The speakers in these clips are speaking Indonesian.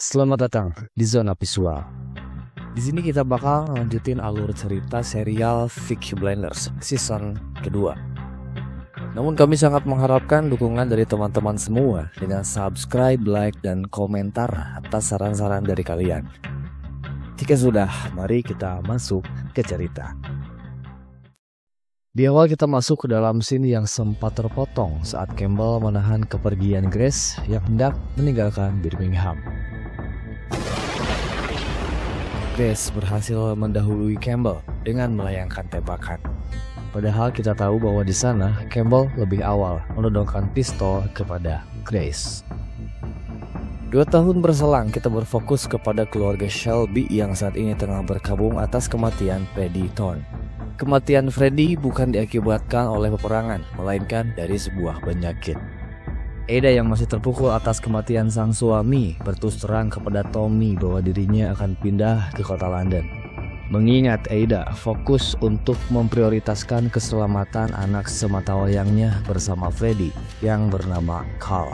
Selamat datang di Zona Visual. Di sini kita bakal lanjutin alur cerita serial Peaky Blinders season kedua. Namun kami sangat mengharapkan dukungan dari teman-teman semua dengan subscribe, like, dan komentar atas saran-saran dari kalian. Jika sudah, mari kita masuk ke cerita. Di awal kita masuk ke dalam scene yang sempat terpotong saat Campbell menahan kepergian Grace yang hendak meninggalkan Birmingham. Grace berhasil mendahului Campbell dengan melayangkan tembakan. Padahal kita tahu bahwa di sana Campbell lebih awal menodongkan pistol kepada Grace. 2 tahun berselang kita berfokus kepada keluarga Shelby yang saat ini tengah berkabung atas kematian Freddie Thorne. Kematian Freddie bukan diakibatkan oleh peperangan, melainkan dari sebuah penyakit. Ada yang masih terpukul atas kematian sang suami berterus terang kepada Tommy bahwa dirinya akan pindah ke kota London. Mengingat Ada fokus untuk memprioritaskan keselamatan anak sematawayangnya bersama Freddie yang bernama Carl.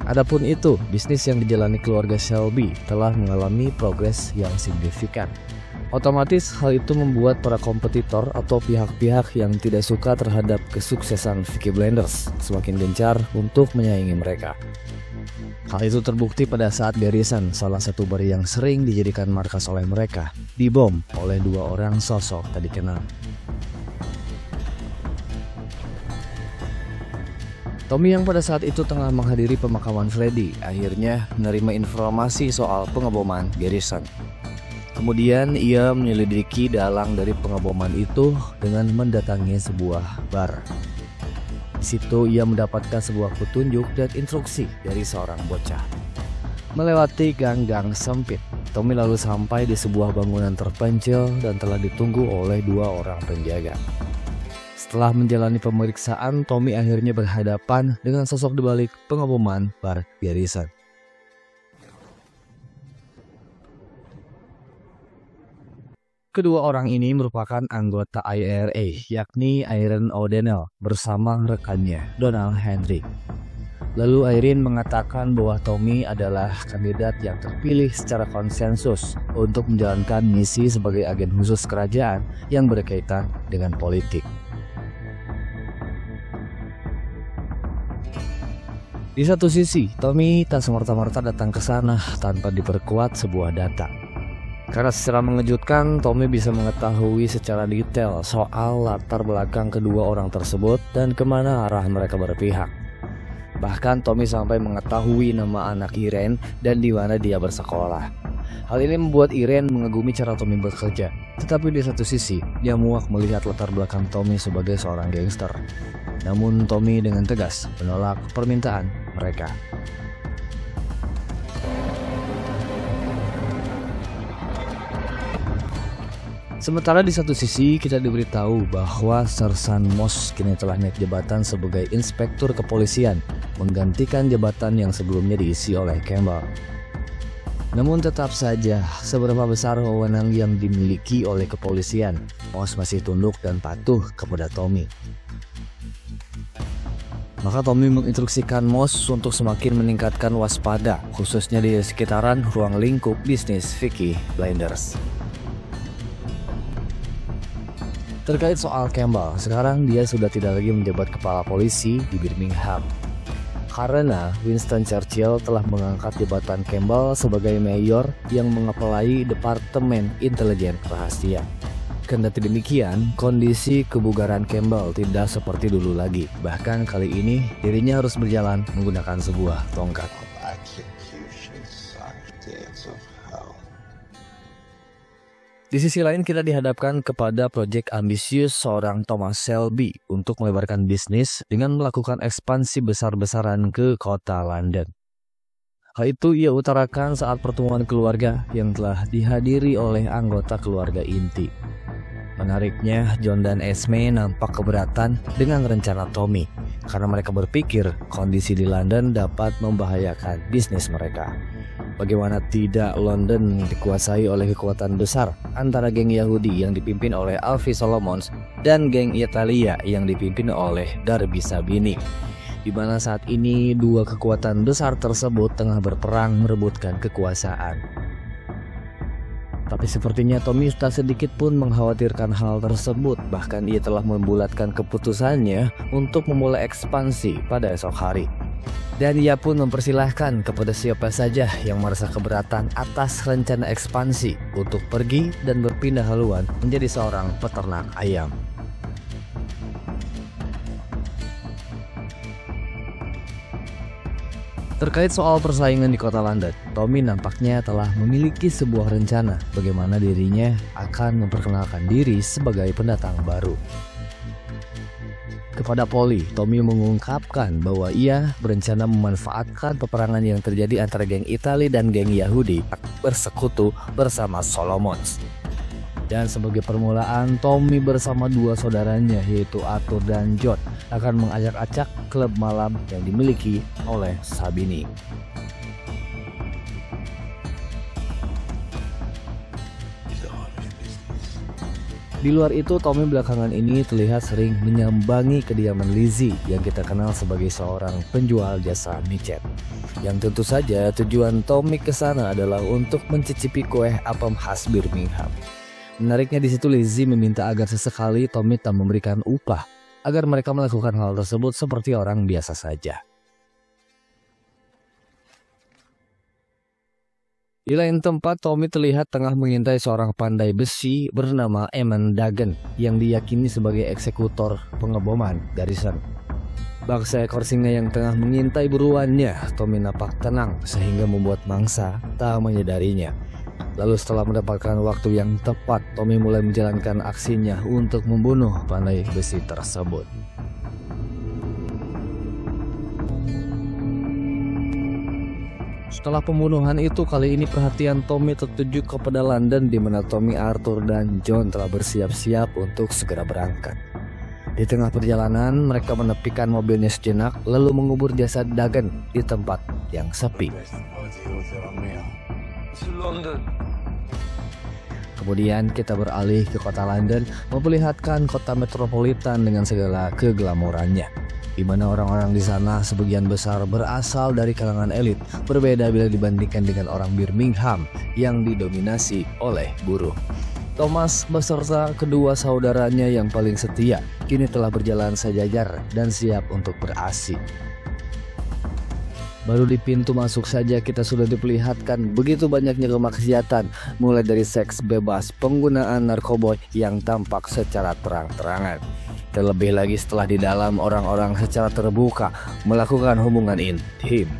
Adapun itu, bisnis yang dijalani keluarga Shelby telah mengalami progres yang signifikan. Otomatis hal itu membuat para kompetitor atau pihak-pihak yang tidak suka terhadap kesuksesan Peaky Blinders semakin gencar untuk menyaingi mereka. Hal itu terbukti pada saat Garrison, salah satu bar yang sering dijadikan markas oleh mereka, dibom oleh 2 orang sosok tak dikenal. Tommy yang pada saat itu tengah menghadiri pemakaman Freddie akhirnya menerima informasi soal pengeboman Garrison. Kemudian ia menyelidiki dalang dari pengeboman itu dengan mendatangi sebuah bar. Di situ ia mendapatkan sebuah petunjuk dan instruksi dari seorang bocah. Melewati gang-gang sempit, Tommy lalu sampai di sebuah bangunan terpencil dan telah ditunggu oleh 2 orang penjaga. Setelah menjalani pemeriksaan, Tommy akhirnya berhadapan dengan sosok di balik pengeboman bar Garrison. Kedua orang ini merupakan anggota IRA, yakni Irene O'Donnell bersama rekannya, Donald Hendrick. Lalu Irene mengatakan bahwa Tommy adalah kandidat yang terpilih secara konsensus untuk menjalankan misi sebagai agen khusus kerajaan yang berkaitan dengan politik. Di satu sisi, Tommy tak semerta-merta datang ke sana tanpa diperkuat sebuah data. Karena secara mengejutkan, Tommy bisa mengetahui secara detail soal latar belakang kedua orang tersebut dan kemana arah mereka berpihak. Bahkan Tommy sampai mengetahui nama anak Irene dan di mana dia bersekolah. Hal ini membuat Irene mengagumi cara Tommy bekerja. Tetapi di satu sisi, dia muak melihat latar belakang Tommy sebagai seorang gangster. Namun Tommy dengan tegas menolak permintaan mereka. Sementara di satu sisi kita diberitahu bahwa Sersan Moss kini telah naik jabatan sebagai inspektur kepolisian, menggantikan jabatan yang sebelumnya diisi oleh Campbell. Namun tetap saja, seberapa besar wewenang yang dimiliki oleh kepolisian, Moss masih tunduk dan patuh kepada Tommy. Maka Tommy menginstruksikan Moss untuk semakin meningkatkan waspada, khususnya di sekitaran ruang lingkup bisnis Peaky Blinders. Terkait soal Campbell, sekarang dia sudah tidak lagi menjabat kepala polisi di Birmingham. Karena Winston Churchill telah mengangkat jabatan Campbell sebagai mayor yang mengepalai Departemen Intelijen Rahasia. Kendati demikian, kondisi kebugaran Campbell tidak seperti dulu lagi. Bahkan kali ini dirinya harus berjalan menggunakan sebuah tongkat. Di sisi lain kita dihadapkan kepada proyek ambisius seorang Thomas Shelby untuk melebarkan bisnis dengan melakukan ekspansi besar-besaran ke kota London. Hal itu ia utarakan saat pertemuan keluarga yang telah dihadiri oleh anggota keluarga inti. Menariknya, John dan Esme nampak keberatan dengan rencana Tommy karena mereka berpikir kondisi di London dapat membahayakan bisnis mereka. Bagaimana tidak, London dikuasai oleh kekuatan besar antara geng Yahudi yang dipimpin oleh Alfie Solomons dan geng Italia yang dipimpin oleh Darby Sabini, di mana saat ini dua kekuatan besar tersebut tengah berperang merebutkan kekuasaan. Tapi sepertinya Tommy tak sedikit pun mengkhawatirkan hal tersebut, bahkan ia telah membulatkan keputusannya untuk memulai ekspansi pada esok hari. Dan ia pun mempersilahkan kepada siapa saja yang merasa keberatan atas rencana ekspansi untuk pergi dan berpindah haluan menjadi seorang peternak ayam. Terkait soal persaingan di kota London, Tommy nampaknya telah memiliki sebuah rencana bagaimana dirinya akan memperkenalkan diri sebagai pendatang baru. Kepada Polly, Tommy mengungkapkan bahwa ia berencana memanfaatkan peperangan yang terjadi antara geng Italia dan geng Yahudi bersekutu bersama Solomons. Dan sebagai permulaan, Tommy bersama dua saudaranya yaitu Arthur dan John akan mengacak-acak klub malam yang dimiliki oleh Sabini. Di luar itu, Tommy belakangan ini terlihat sering menyambangi kediaman Lizzie yang kita kenal sebagai seorang penjual jasa micet. Yang tentu saja tujuan Tommy ke sana adalah untuk mencicipi kue apem khas Birmingham. Menariknya di situ Lizzie meminta agar sesekali Tommy tak memberikan upah, agar mereka melakukan hal tersebut seperti orang biasa saja. Di lain tempat, Tommy terlihat tengah mengintai seorang pandai besi bernama Eamon Dagen yang diyakini sebagai eksekutor pengeboman Garrison. Bak seekor singa yang tengah mengintai buruannya, Tommy nampak tenang sehingga membuat mangsa tak menyadarinya. Lalu setelah mendapatkan waktu yang tepat, Tommy mulai menjalankan aksinya untuk membunuh pandai besi tersebut. Setelah pembunuhan itu, kali ini perhatian Tommy tertuju kepada London di mana Tommy, Arthur, dan John telah bersiap-siap untuk segera berangkat. Di tengah perjalanan, mereka menepikan mobilnya sejenak lalu mengubur jasad Dagen di tempat yang sepi. Kemudian kita beralih ke kota London, memperlihatkan kota metropolitan dengan segala keglamorannya, di mana orang-orang di sana sebagian besar berasal dari kalangan elit, berbeda bila dibandingkan dengan orang Birmingham yang didominasi oleh buruh. Thomas beserta kedua saudaranya yang paling setia kini telah berjalan sejajar dan siap untuk beraksi. Baru di pintu masuk saja kita sudah diperlihatkan begitu banyaknya kemaksiatan, mulai dari seks bebas, penggunaan narkoba yang tampak secara terang-terangan. Terlebih lagi setelah di dalam orang-orang secara terbuka melakukan hubungan intim.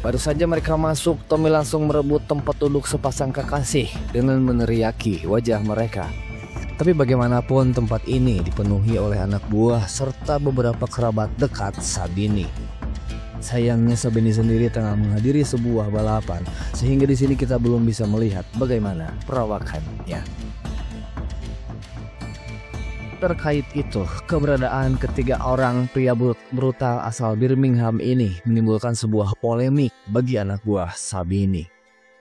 Baru saja mereka masuk, Tommy langsung merebut tempat duduk sepasang kekasih dengan meneriaki wajah mereka. Tapi bagaimanapun tempat ini dipenuhi oleh anak buah serta beberapa kerabat dekat Sabini. Sayangnya Sabini sendiri tengah menghadiri sebuah balapan, sehingga di sini kita belum bisa melihat bagaimana perawakannya. Terkait itu, keberadaan ketiga orang pria brutal asal Birmingham ini menimbulkan sebuah polemik bagi anak buah Sabini.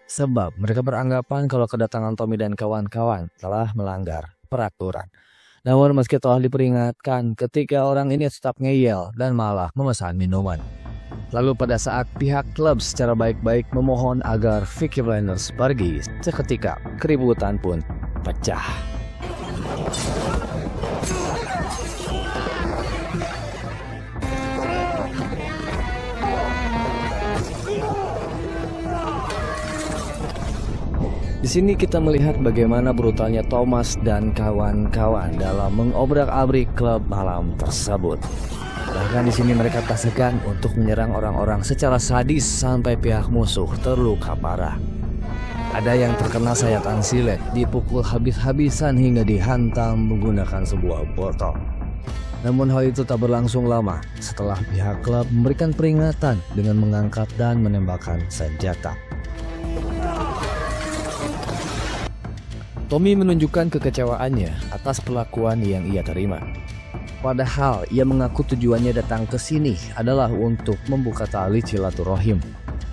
Sebab mereka beranggapan kalau kedatangan Tommy dan kawan-kawan telah melanggar peraturan. Namun meski telah diperingatkan, ketiga orang ini tetap ngeyel dan malah memesan minuman. Lalu pada saat pihak klub secara baik-baik memohon agar Peaky Blinders pergi, seketika keributan pun pecah. Di sini kita melihat bagaimana brutalnya Thomas dan kawan-kawan dalam mengobrak-abrik klub malam tersebut. Bahkan di sini mereka tak segan untuk menyerang orang-orang secara sadis sampai pihak musuh terluka parah. Ada yang terkena sayatan silet, dipukul habis-habisan hingga dihantam menggunakan sebuah botol. Namun hal itu tak berlangsung lama setelah pihak klub memberikan peringatan dengan mengangkat dan menembakkan senjata. Tommy menunjukkan kekecewaannya atas perlakuan yang ia terima. Padahal ia mengaku tujuannya datang ke sini adalah untuk membuka tali silaturahim.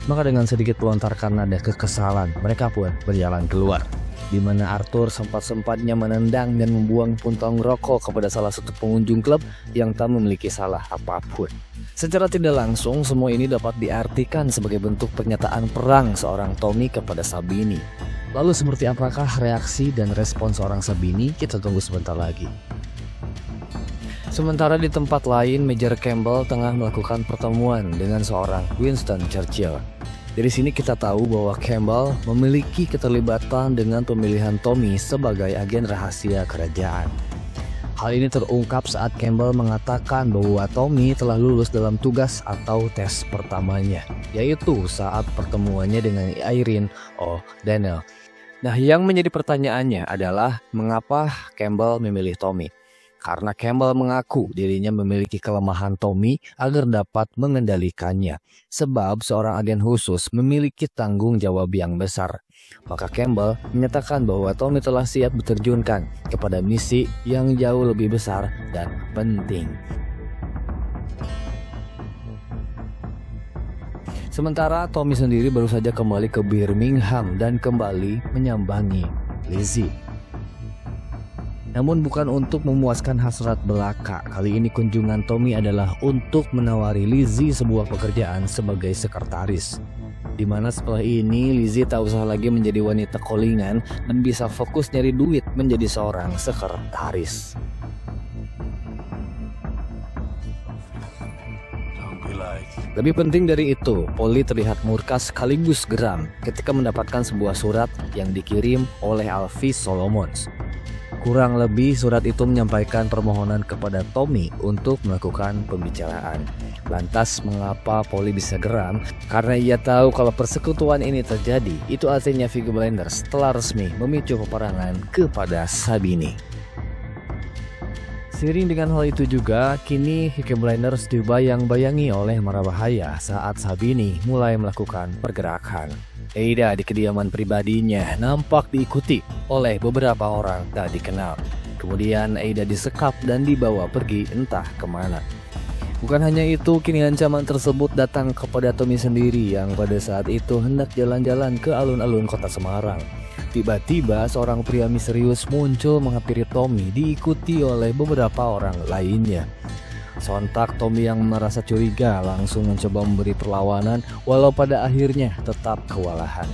Maka dengan sedikit melontarkan nada kekesalan, mereka pun berjalan keluar, di mana Arthur sempat-sempatnya menendang dan membuang puntung rokok kepada salah satu pengunjung klub yang tak memiliki salah apapun. Secara tidak langsung, semua ini dapat diartikan sebagai bentuk pernyataan perang seorang Tommy kepada Sabini. Lalu seperti apakah reaksi dan respons seorang Sabini? Kita tunggu sebentar lagi. Sementara di tempat lain, Major Campbell tengah melakukan pertemuan dengan seorang Winston Churchill. Dari sini kita tahu bahwa Campbell memiliki keterlibatan dengan pemilihan Tommy sebagai agen rahasia kerajaan. Hal ini terungkap saat Campbell mengatakan bahwa Tommy telah lulus dalam tugas atau tes pertamanya, yaitu saat pertemuannya dengan Irene O'Donnell. Nah, yang menjadi pertanyaannya adalah mengapa Campbell memilih Tommy? Karena Campbell mengaku dirinya memiliki kelemahan Tommy agar dapat mengendalikannya. Sebab seorang agen khusus memiliki tanggung jawab yang besar. Maka Campbell menyatakan bahwa Tommy telah siap diterjunkan kepada misi yang jauh lebih besar dan penting. Sementara Tommy sendiri baru saja kembali ke Birmingham dan kembali menyambangi Lizzie. Namun bukan untuk memuaskan hasrat belaka. Kali ini kunjungan Tommy adalah untuk menawari Lizzie sebuah pekerjaan sebagai sekretaris. Dimana setelah ini Lizzie tak usah lagi menjadi wanita callingan dan bisa fokus nyari duit menjadi seorang sekretaris. Lebih penting dari itu, Polly terlihat murka sekaligus geram ketika mendapatkan sebuah surat yang dikirim oleh Alfie Solomons. Kurang lebih surat itu menyampaikan permohonan kepada Tommy untuk melakukan pembicaraan. Lantas mengapa Polly bisa geram? Karena ia tahu kalau persekutuan ini terjadi, itu artinya Peaky Blinders telah resmi memicu peperangan kepada Sabini. Seiring dengan hal itu juga, kini Peaky Blinders dibayang-bayangi oleh mara bahaya saat Sabini mulai melakukan pergerakan. Aida di kediaman pribadinya nampak diikuti oleh beberapa orang tak dikenal. Kemudian Aida disekap dan dibawa pergi entah kemana. Bukan hanya itu, kini ancaman tersebut datang kepada Tommy sendiri yang pada saat itu hendak jalan-jalan ke alun-alun kota Semarang. Tiba-tiba seorang pria misterius muncul menghampiri Tommy diikuti oleh beberapa orang lainnya. Sontak Tommy yang merasa curiga langsung mencoba memberi perlawanan walau pada akhirnya tetap kewalahan.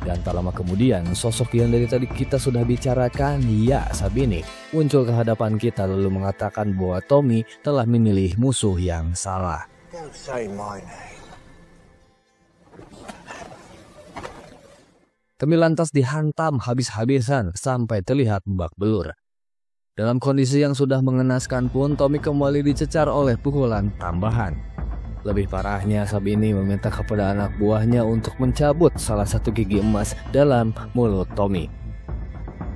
Dan tak lama kemudian sosok yang dari tadi kita sudah bicarakan, ya Sabini, muncul ke hadapan kita lalu mengatakan bahwa Tommy telah memilih musuh yang salah. Tommy lantas dihantam habis-habisan sampai terlihat babak belur. Dalam kondisi yang sudah mengenaskan pun, Tommy kembali dicecar oleh pukulan tambahan. Lebih parahnya, Sabini meminta kepada anak buahnya untuk mencabut salah satu gigi emas dalam mulut Tommy.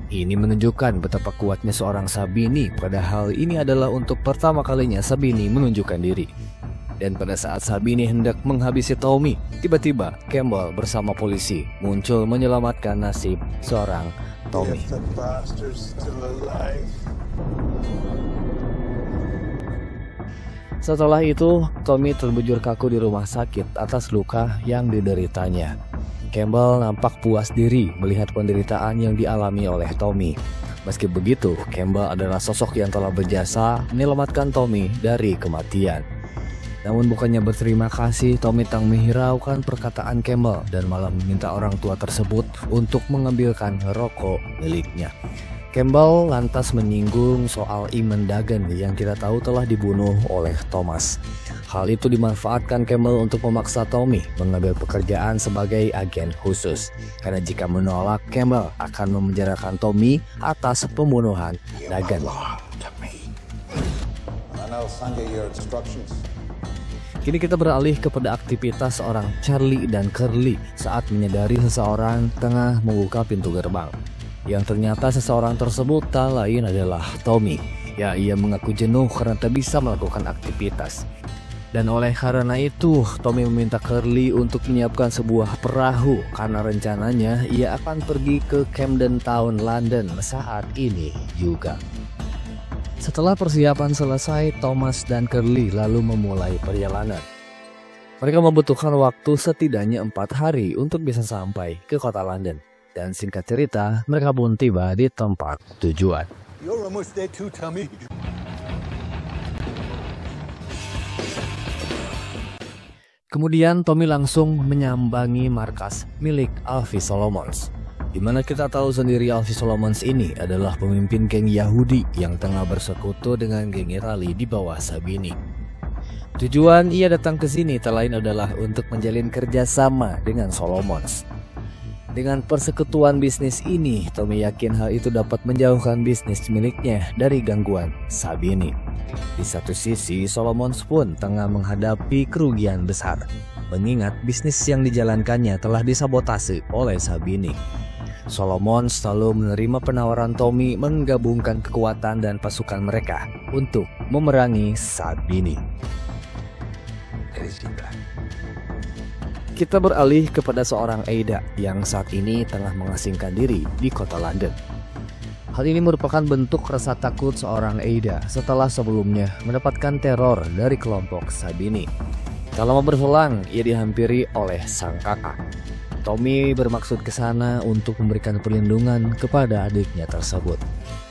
Ini menunjukkan betapa kuatnya seorang Sabini, padahal ini adalah untuk pertama kalinya Sabini menunjukkan diri. Dan pada saat Sabini hendak menghabisi Tommy, tiba-tiba Campbell bersama polisi muncul menyelamatkan nasib seorang Tommy. Setelah itu, Tommy terbujur kaku di rumah sakit atas luka yang dideritanya. Campbell nampak puas diri melihat penderitaan yang dialami oleh Tommy. Meski begitu, Campbell adalah sosok yang telah berjasa menyelamatkan Tommy dari kematian. Namun bukannya berterima kasih, Tommy tak menghiraukan perkataan Campbell dan malah meminta orang tua tersebut untuk mengambilkan rokok miliknya. Campbell lantas menyinggung soal Eamon Dagan yang kita tahu telah dibunuh oleh Thomas. Hal itu dimanfaatkan Campbell untuk memaksa Tommy mengambil pekerjaan sebagai agen khusus. Karena jika menolak, Campbell akan memenjarakan Tommy atas pembunuhan Dagan. Kini kita beralih kepada aktivitas seorang Charlie dan Curly saat menyadari seseorang tengah membuka pintu gerbang. Yang ternyata seseorang tersebut tak lain adalah Tommy. Ya, ia mengaku jenuh karena tak bisa melakukan aktivitas. Dan oleh karena itu, Tommy meminta Curly untuk menyiapkan sebuah perahu karena rencananya ia akan pergi ke Camden Town, London saat ini juga. Setelah persiapan selesai, Thomas dan Curly lalu memulai perjalanan. Mereka membutuhkan waktu setidaknya 4 hari untuk bisa sampai ke kota London. Dan singkat cerita, mereka pun tiba di tempat tujuan. You're almost there too, Tommy. Kemudian Tommy langsung menyambangi markas milik Alfie Solomons. Di mana kita tahu sendiri Alfie Solomons ini adalah pemimpin geng Yahudi yang tengah bersekutu dengan geng Italy di bawah Sabini. Tujuan ia datang ke sini tak lain adalah untuk menjalin kerjasama dengan Solomons. Dengan persekutuan bisnis ini, Tommy yakin hal itu dapat menjauhkan bisnis miliknya dari gangguan Sabini. Di satu sisi, Solomons pun tengah menghadapi kerugian besar, mengingat bisnis yang dijalankannya telah disabotase oleh Sabini. Solomons selalu menerima penawaran Tommy menggabungkan kekuatan dan pasukan mereka untuk memerangi Sabini. Kita beralih kepada seorang Aida yang saat ini tengah mengasingkan diri di kota London. Hal ini merupakan bentuk rasa takut seorang Aida setelah sebelumnya mendapatkan teror dari kelompok Sabini. Tak lama berselang, ia dihampiri oleh sang kakak. Tommy bermaksud ke sana untuk memberikan perlindungan kepada adiknya tersebut.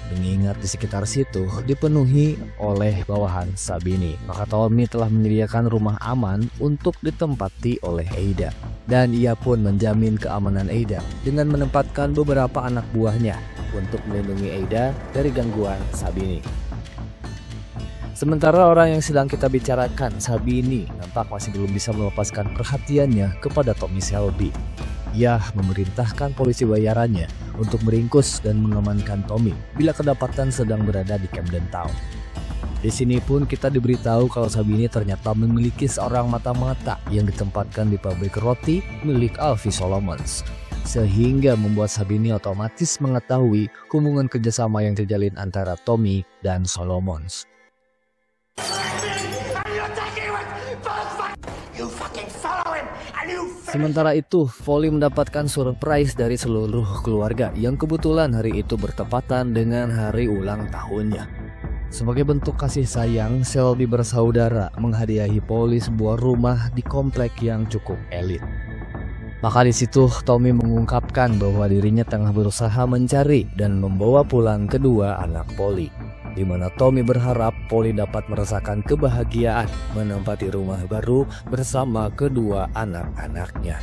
Mengingat di sekitar situ dipenuhi oleh bawahan Sabini, maka Tommy telah menyediakan rumah aman untuk ditempati oleh Aida. Dan ia pun menjamin keamanan Aida dengan menempatkan beberapa anak buahnya untuk melindungi Aida dari gangguan Sabini. Sementara orang yang sedang kita bicarakan, Sabini, nampak masih belum bisa melepaskan perhatiannya kepada Tommy Shelby. Ia memerintahkan polisi bayarannya untuk meringkus dan mengamankan Tommy bila kedapatan sedang berada di Camden Town. Di sini pun kita diberitahu kalau Sabini ternyata memiliki seorang mata-mata yang ditempatkan di pabrik roti milik Alfie Solomons, sehingga membuat Sabini otomatis mengetahui hubungan kerjasama yang terjalin antara Tommy dan Solomons. Sementara itu, Foley mendapatkan surprise dari seluruh keluarga yang kebetulan hari itu bertepatan dengan hari ulang tahunnya. Sebagai bentuk kasih sayang, Shelby bersaudara menghadiahi Foley sebuah rumah di komplek yang cukup elit. Maka di situ Tommy mengungkapkan bahwa dirinya tengah berusaha mencari dan membawa pulang kedua anak Foley, di mana Tommy berharap Foley dapat merasakan kebahagiaan menempati rumah baru bersama kedua anak-anaknya.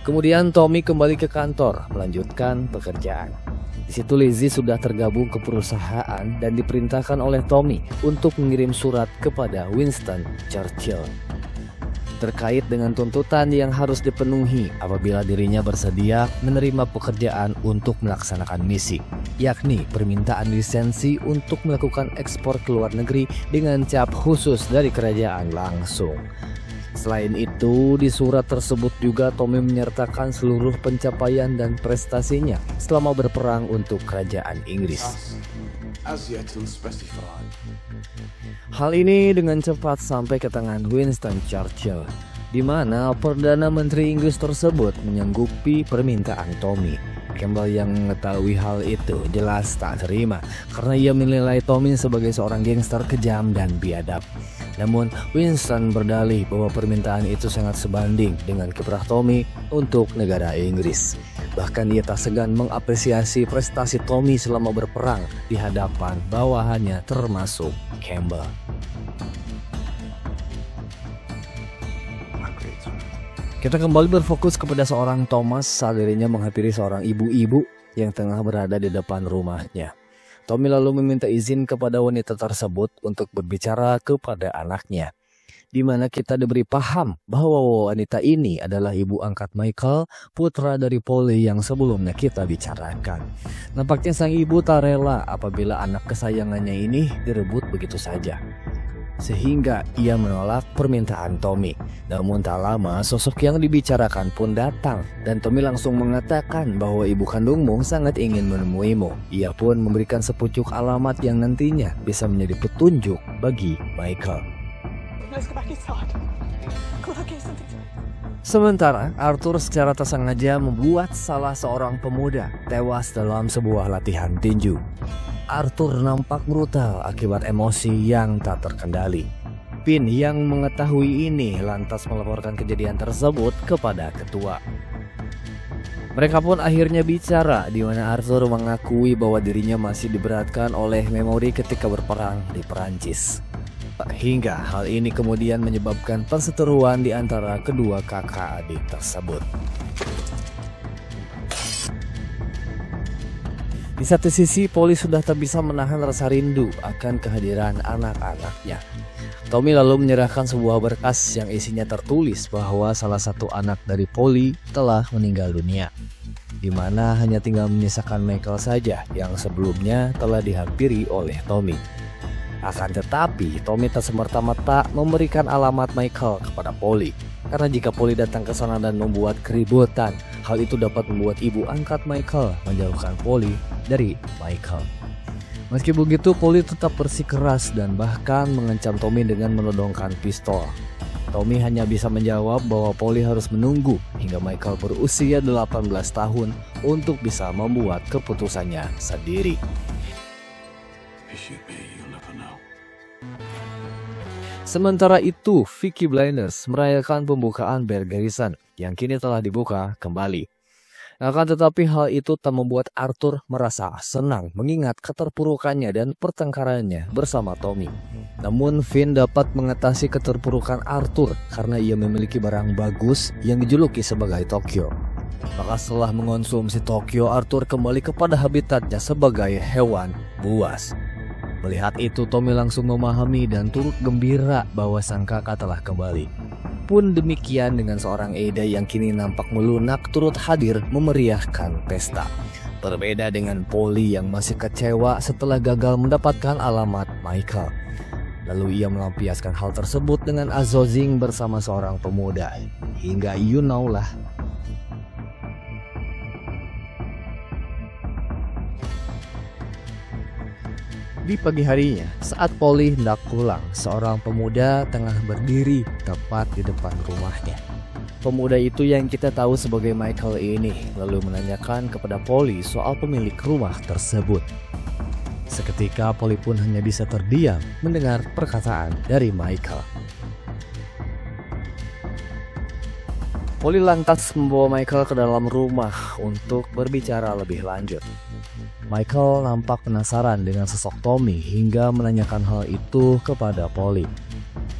Kemudian Tommy kembali ke kantor melanjutkan pekerjaan. Di situ Lizzie sudah tergabung ke perusahaan dan diperintahkan oleh Tommy untuk mengirim surat kepada Winston Churchill terkait dengan tuntutan yang harus dipenuhi apabila dirinya bersedia menerima pekerjaan untuk melaksanakan misi, yakni permintaan lisensi untuk melakukan ekspor ke luar negeri dengan cap khusus dari kerajaan langsung. Selain itu, di surat tersebut juga Tommy menyertakan seluruh pencapaian dan prestasinya selama berperang untuk kerajaan Inggris. Hal ini dengan cepat sampai ke tangan Winston Churchill, di mana Perdana Menteri Inggris tersebut menyanggupi permintaan Tommy. Campbell yang mengetahui hal itu jelas tak terima karena ia menilai Tommy sebagai seorang gangster kejam dan biadab. Namun Winston berdalih bahwa permintaan itu sangat sebanding dengan kiprah Tommy untuk negara Inggris. Bahkan ia tak segan mengapresiasi prestasi Tommy selama berperang di hadapan bawahannya termasuk Campbell. Kita kembali berfokus kepada seorang Thomas saat dirinya menghampiri seorang ibu-ibu yang tengah berada di depan rumahnya. Tommy lalu meminta izin kepada wanita tersebut untuk berbicara kepada anaknya, di mana kita diberi paham bahwa wanita ini adalah ibu angkat Michael, putra dari Polly yang sebelumnya kita bicarakan. Nampaknya sang ibu tak rela apabila anak kesayangannya ini direbut begitu saja, sehingga ia menolak permintaan Tommy. Namun tak lama sosok yang dibicarakan pun datang dan Tommy langsung mengatakan bahwa ibu kandungmu sangat ingin menemuimu. Ia pun memberikan sepucuk alamat yang nantinya bisa menjadi petunjuk bagi Michael. Sementara Arthur secara tak sengaja membuat salah seorang pemuda tewas dalam sebuah latihan tinju. Arthur nampak brutal akibat emosi yang tak terkendali. Finn yang mengetahui ini lantas melaporkan kejadian tersebut kepada ketua. Mereka pun akhirnya bicara, di mana Arthur mengakui bahwa dirinya masih diberatkan oleh memori ketika berperang di Perancis. Hingga hal ini kemudian menyebabkan perseteruan di antara kedua kakak adik tersebut. Di satu sisi, Polly sudah tak bisa menahan rasa rindu akan kehadiran anak-anaknya. Tommy lalu menyerahkan sebuah berkas yang isinya tertulis bahwa salah satu anak dari Polly telah meninggal dunia, di mana hanya tinggal menyisakan Michael saja yang sebelumnya telah dihampiri oleh Tommy. Akan tetapi, Tommy tak semerta-merta memberikan alamat Michael kepada Polly, karena jika Polly datang ke sana dan membuat keributan, hal itu dapat membuat ibu angkat Michael menjauhkan Polly dari Michael. Meski begitu, Polly tetap bersikeras dan bahkan mengancam Tommy dengan menodongkan pistol. Tommy hanya bisa menjawab bahwa Polly harus menunggu hingga Michael berusia 18 tahun untuk bisa membuat keputusannya sendiri. Sementara itu, Peaky Blinders merayakan pembukaan Bear Garrison yang kini telah dibuka kembali. Akan tetapi hal itu tak membuat Arthur merasa senang mengingat keterpurukannya dan pertengkarannya bersama Tommy. Namun Finn dapat mengatasi keterpurukan Arthur karena ia memiliki barang bagus yang dijuluki sebagai Tokyo. Maka setelah mengonsumsi Tokyo, Arthur kembali kepada habitatnya sebagai hewan buas. Melihat itu, Tommy langsung memahami dan turut gembira bahwa sang kakak telah kembali. Pun demikian dengan seorang Ada yang kini nampak melunak turut hadir memeriahkan pesta. Berbeda dengan Polly yang masih kecewa setelah gagal mendapatkan alamat Michael. Lalu ia melampiaskan hal tersebut dengan azozing bersama seorang pemuda. Hingga you know lah. Di pagi harinya, saat Polly hendak pulang, seorang pemuda tengah berdiri tepat di depan rumahnya. Pemuda itu yang kita tahu sebagai Michael ini lalu menanyakan kepada Polly soal pemilik rumah tersebut. Seketika Polly pun hanya bisa terdiam mendengar perkataan dari Michael. Polly lantas membawa Michael ke dalam rumah untuk berbicara lebih lanjut. Michael nampak penasaran dengan sosok Tommy hingga menanyakan hal itu kepada Polly.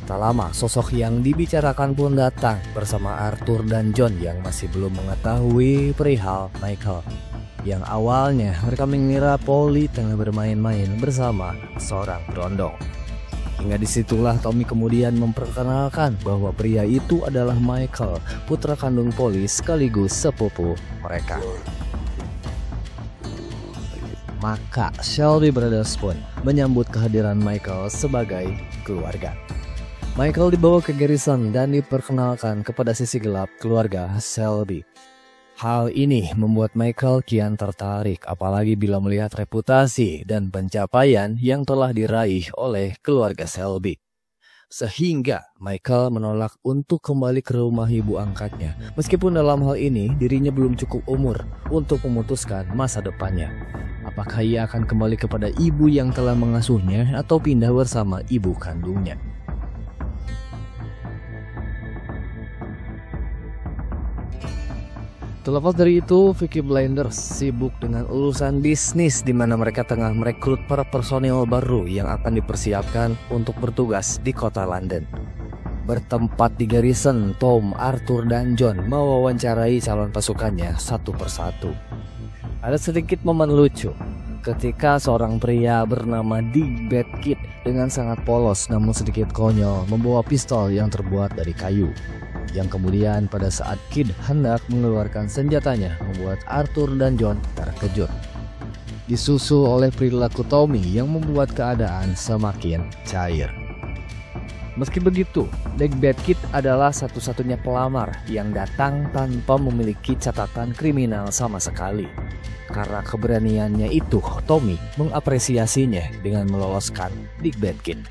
Tak lama, sosok yang dibicarakan pun datang bersama Arthur dan John yang masih belum mengetahui perihal Michael. Yang awalnya mereka mengira Polly tengah bermain-main bersama seorang berondong. Hingga disitulah Tommy kemudian memperkenalkan bahwa pria itu adalah Michael, putra kandung Polly sekaligus sepupu mereka. Maka Shelby Brothers pun menyambut kehadiran Michael sebagai keluarga. Michael dibawa ke Garrison dan diperkenalkan kepada sisi gelap keluarga Shelby. Hal ini membuat Michael kian tertarik, apalagi bila melihat reputasi dan pencapaian yang telah diraih oleh keluarga Shelby. Sehingga Michael menolak untuk kembali ke rumah ibu angkatnya. Meskipun dalam hal ini dirinya belum cukup umur untuk memutuskan masa depannya. Apakah ia akan kembali kepada ibu yang telah mengasuhnya atau pindah bersama ibu kandungnya? Terlepas dari itu, Peaky Blinders sibuk dengan urusan bisnis di mana mereka tengah merekrut para personil baru yang akan dipersiapkan untuk bertugas di kota London. Bertempat di Garrison, Tom, Arthur, dan John mewawancarai calon pasukannya satu persatu. Ada sedikit momen lucu ketika seorang pria bernama Dick Bedkit dengan sangat polos namun sedikit konyol membawa pistol yang terbuat dari kayu. Yang kemudian pada saat Kid hendak mengeluarkan senjatanya membuat Arthur dan John terkejut. Disusul oleh perilaku Tommy yang membuat keadaan semakin cair. Meski begitu, Dick Bedkit adalah satu-satunya pelamar yang datang tanpa memiliki catatan kriminal sama sekali. Karena keberaniannya itu, Tommy mengapresiasinya dengan meloloskan Dick Bedkit.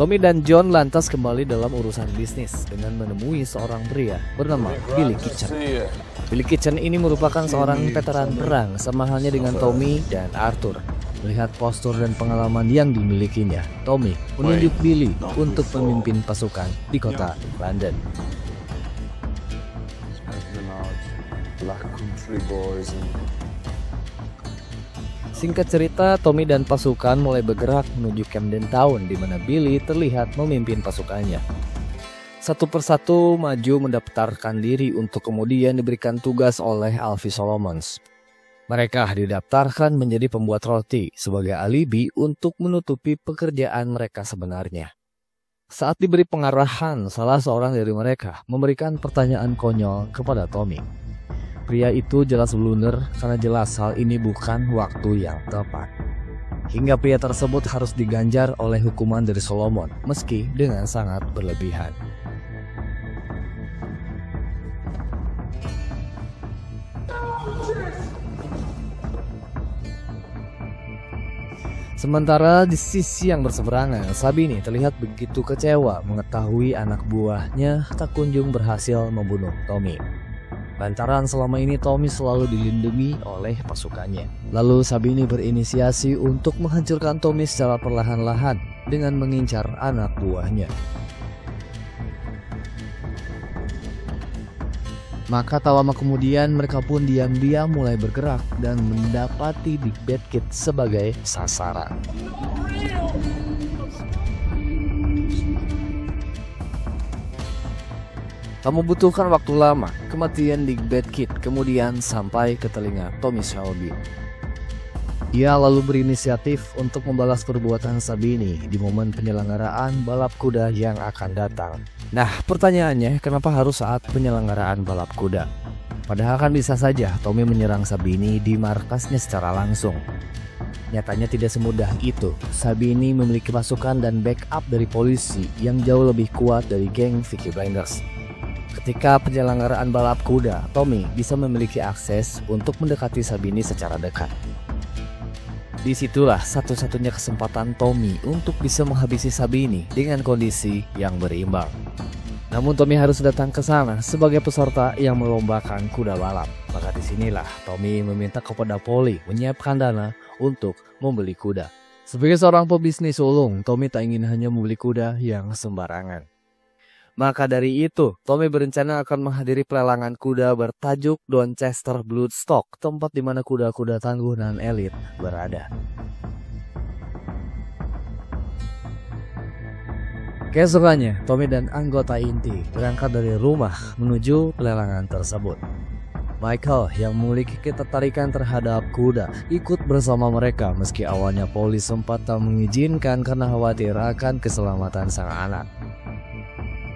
Tommy dan John lantas kembali dalam urusan bisnis dengan menemui seorang pria bernama Billy Kitchen. Billy Kitchen ini merupakan seorang veteran perang sama halnya dengan Tommy dan Arthur. Melihat postur dan pengalaman yang dimilikinya, Tommy menunjuk Billy untuk memimpin pasukan di kota London. Singkat cerita, Tommy dan pasukan mulai bergerak menuju Camden Town di mana Billy terlihat memimpin pasukannya. Satu persatu maju mendaftarkan diri untuk kemudian diberikan tugas oleh Alfie Solomons. Mereka didaftarkan menjadi pembuat roti sebagai alibi untuk menutupi pekerjaan mereka sebenarnya. Saat diberi pengarahan, salah seorang dari mereka memberikan pertanyaan konyol kepada Tommy. Pria itu jelas blunder karena jelas hal ini bukan waktu yang tepat. Hingga pria tersebut harus diganjar oleh hukuman dari Solomon meski dengan sangat berlebihan. Sementara di sisi yang berseberangan, Sabini terlihat begitu kecewa mengetahui anak buahnya tak kunjung berhasil membunuh Tommy. Lantaran selama ini Tommy selalu dilindungi oleh pasukannya. Lalu Sabini berinisiasi untuk menghancurkan Tommy secara perlahan-lahan dengan mengincar anak buahnya. Maka tak lama kemudian mereka pun diam-diam mulai bergerak dan mendapati Big Bad Kid sebagai sasaran. Tak membutuhkan waktu lama, kematian Big Bad Kid kemudian sampai ke telinga Tommy Shelby. Ia lalu berinisiatif untuk membalas perbuatan Sabini di momen penyelenggaraan balap kuda yang akan datang. Nah, pertanyaannya, kenapa harus saat penyelenggaraan balap kuda? Padahal kan bisa saja Tommy menyerang Sabini di markasnya secara langsung. Nyatanya tidak semudah itu. Sabini memiliki pasukan dan backup dari polisi yang jauh lebih kuat dari geng Peaky Blinders. Ketika penyelenggaraan balap kuda, Tommy bisa memiliki akses untuk mendekati Sabini secara dekat. Disitulah satu-satunya kesempatan Tommy untuk bisa menghabisi Sabini dengan kondisi yang berimbang. Namun Tommy harus datang ke sana sebagai peserta yang melombakan kuda balap. Maka disinilah Tommy meminta kepada Polly menyiapkan dana untuk membeli kuda. Sebagai seorang pebisnis sulung, Tommy tak ingin hanya membeli kuda yang sembarangan. Maka dari itu, Tommy berencana akan menghadiri pelelangan kuda bertajuk Doncaster Bloodstock, tempat di mana kuda-kuda tangguh dan elit berada. Keesokannya, Tommy dan anggota inti berangkat dari rumah menuju pelelangan tersebut. Michael yang memiliki ketertarikan terhadap kuda ikut bersama mereka meski awalnya polisi sempat tak mengizinkan karena khawatir akan keselamatan sang anak.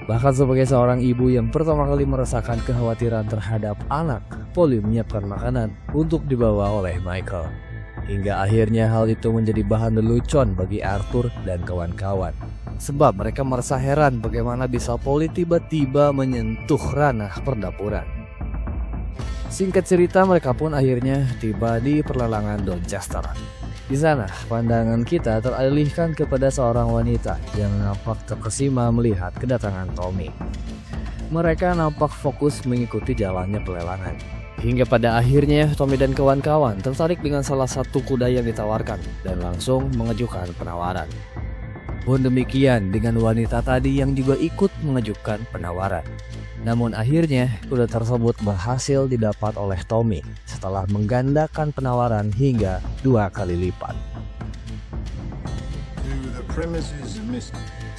Bahkan sebagai seorang ibu yang pertama kali merasakan kekhawatiran terhadap anak, Polly menyiapkan makanan untuk dibawa oleh Michael. Hingga akhirnya hal itu menjadi bahan lelucon bagi Arthur dan kawan-kawan. Sebab mereka merasa heran bagaimana bisa Polly tiba-tiba menyentuh ranah perdapuran. Singkat cerita, mereka pun akhirnya tiba di pelelangan Doncaster. Di sana, pandangan kita teralihkan kepada seorang wanita yang nampak terkesima melihat kedatangan Tommy. Mereka nampak fokus mengikuti jalannya pelelangan. Hingga pada akhirnya, Tommy dan kawan-kawan tertarik dengan salah satu kuda yang ditawarkan dan langsung mengajukan penawaran. Pun demikian dengan wanita tadi yang juga ikut mengajukan penawaran. Namun akhirnya kuda tersebut berhasil didapat oleh Tommy setelah menggandakan penawaran hingga 2 kali lipat.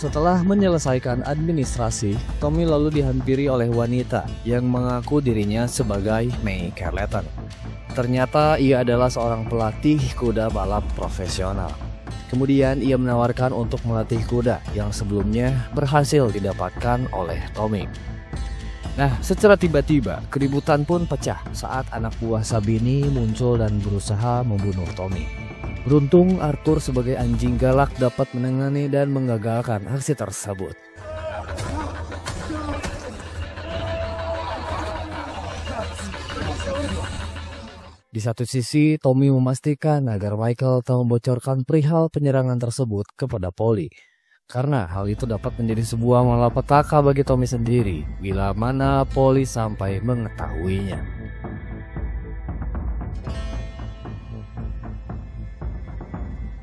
Setelah menyelesaikan administrasi, Tommy lalu dihampiri oleh wanita yang mengaku dirinya sebagai May Carleton. Ternyata ia adalah seorang pelatih kuda balap profesional. Kemudian ia menawarkan untuk melatih kuda yang sebelumnya berhasil didapatkan oleh Tommy. Nah, secara tiba-tiba, keributan pun pecah saat anak buah Sabini muncul dan berusaha membunuh Tommy. Beruntung Arthur sebagai anjing galak dapat menangani dan menggagalkan aksi tersebut. Di satu sisi, Tommy memastikan agar Michael tak membocorkan perihal penyerangan tersebut kepada Polly. Karena hal itu dapat menjadi sebuah malapetaka bagi Tommy sendiri bila mana Polly sampai mengetahuinya.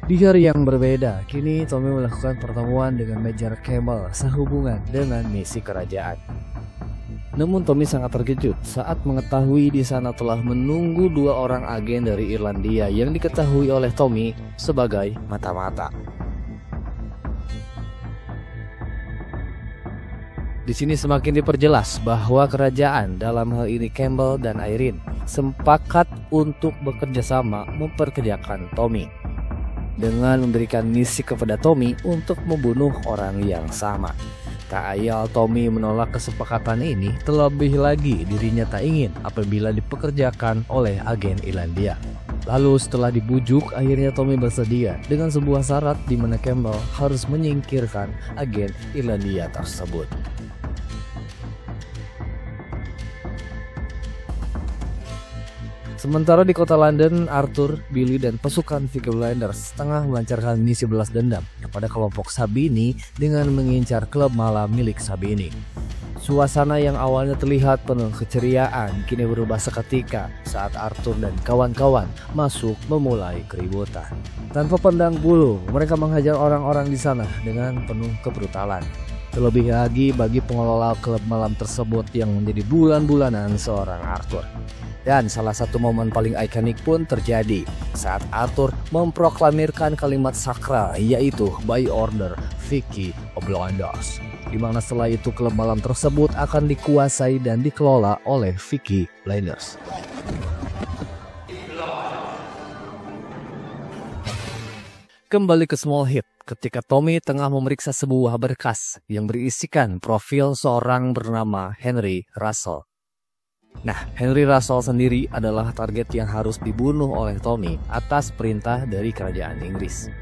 Di hari yang berbeda, kini Tommy melakukan pertemuan dengan Major Campbell sehubungan dengan misi kerajaan. Namun Tommy sangat terkejut saat mengetahui di sana telah menunggu 2 orang agen dari Irlandia yang diketahui oleh Tommy sebagai mata-mata. Di sini semakin diperjelas bahwa kerajaan, dalam hal ini Campbell dan Irene, sepakat untuk bekerja sama memperkerjakan Tommy dengan memberikan misi kepada Tommy untuk membunuh orang yang sama. Tak ayal Tommy menolak kesepakatan ini, terlebih lagi dirinya tak ingin apabila dipekerjakan oleh agen Irlandia. Lalu setelah dibujuk, akhirnya Tommy bersedia dengan sebuah syarat di mana Campbell harus menyingkirkan agen Irlandia tersebut. Sementara di kota London, Arthur, Billy, dan pasukan Peaky Blinders tengah melancarkan misi balas dendam kepada kelompok Sabini dengan mengincar klub malam milik Sabini. Suasana yang awalnya terlihat penuh keceriaan kini berubah seketika saat Arthur dan kawan-kawan masuk memulai keributan. Tanpa pandang bulu, mereka menghajar orang-orang di sana dengan penuh kebrutalan. Terlebih lagi bagi pengelola klub malam tersebut yang menjadi bulan-bulanan seorang Arthur. Dan salah satu momen paling ikonik pun terjadi saat Arthur memproklamirkan kalimat sakral, yaitu by order Peaky Blinders, di mana setelah itu klub malam tersebut akan dikuasai dan dikelola oleh Peaky Blinders. Kembali ke Smallhead ketika Tommy tengah memeriksa sebuah berkas yang berisikan profil seorang bernama Henry Russell. Nah, Henry Russell sendiri adalah target yang harus dibunuh oleh Tommy atas perintah dari kerajaan Inggris.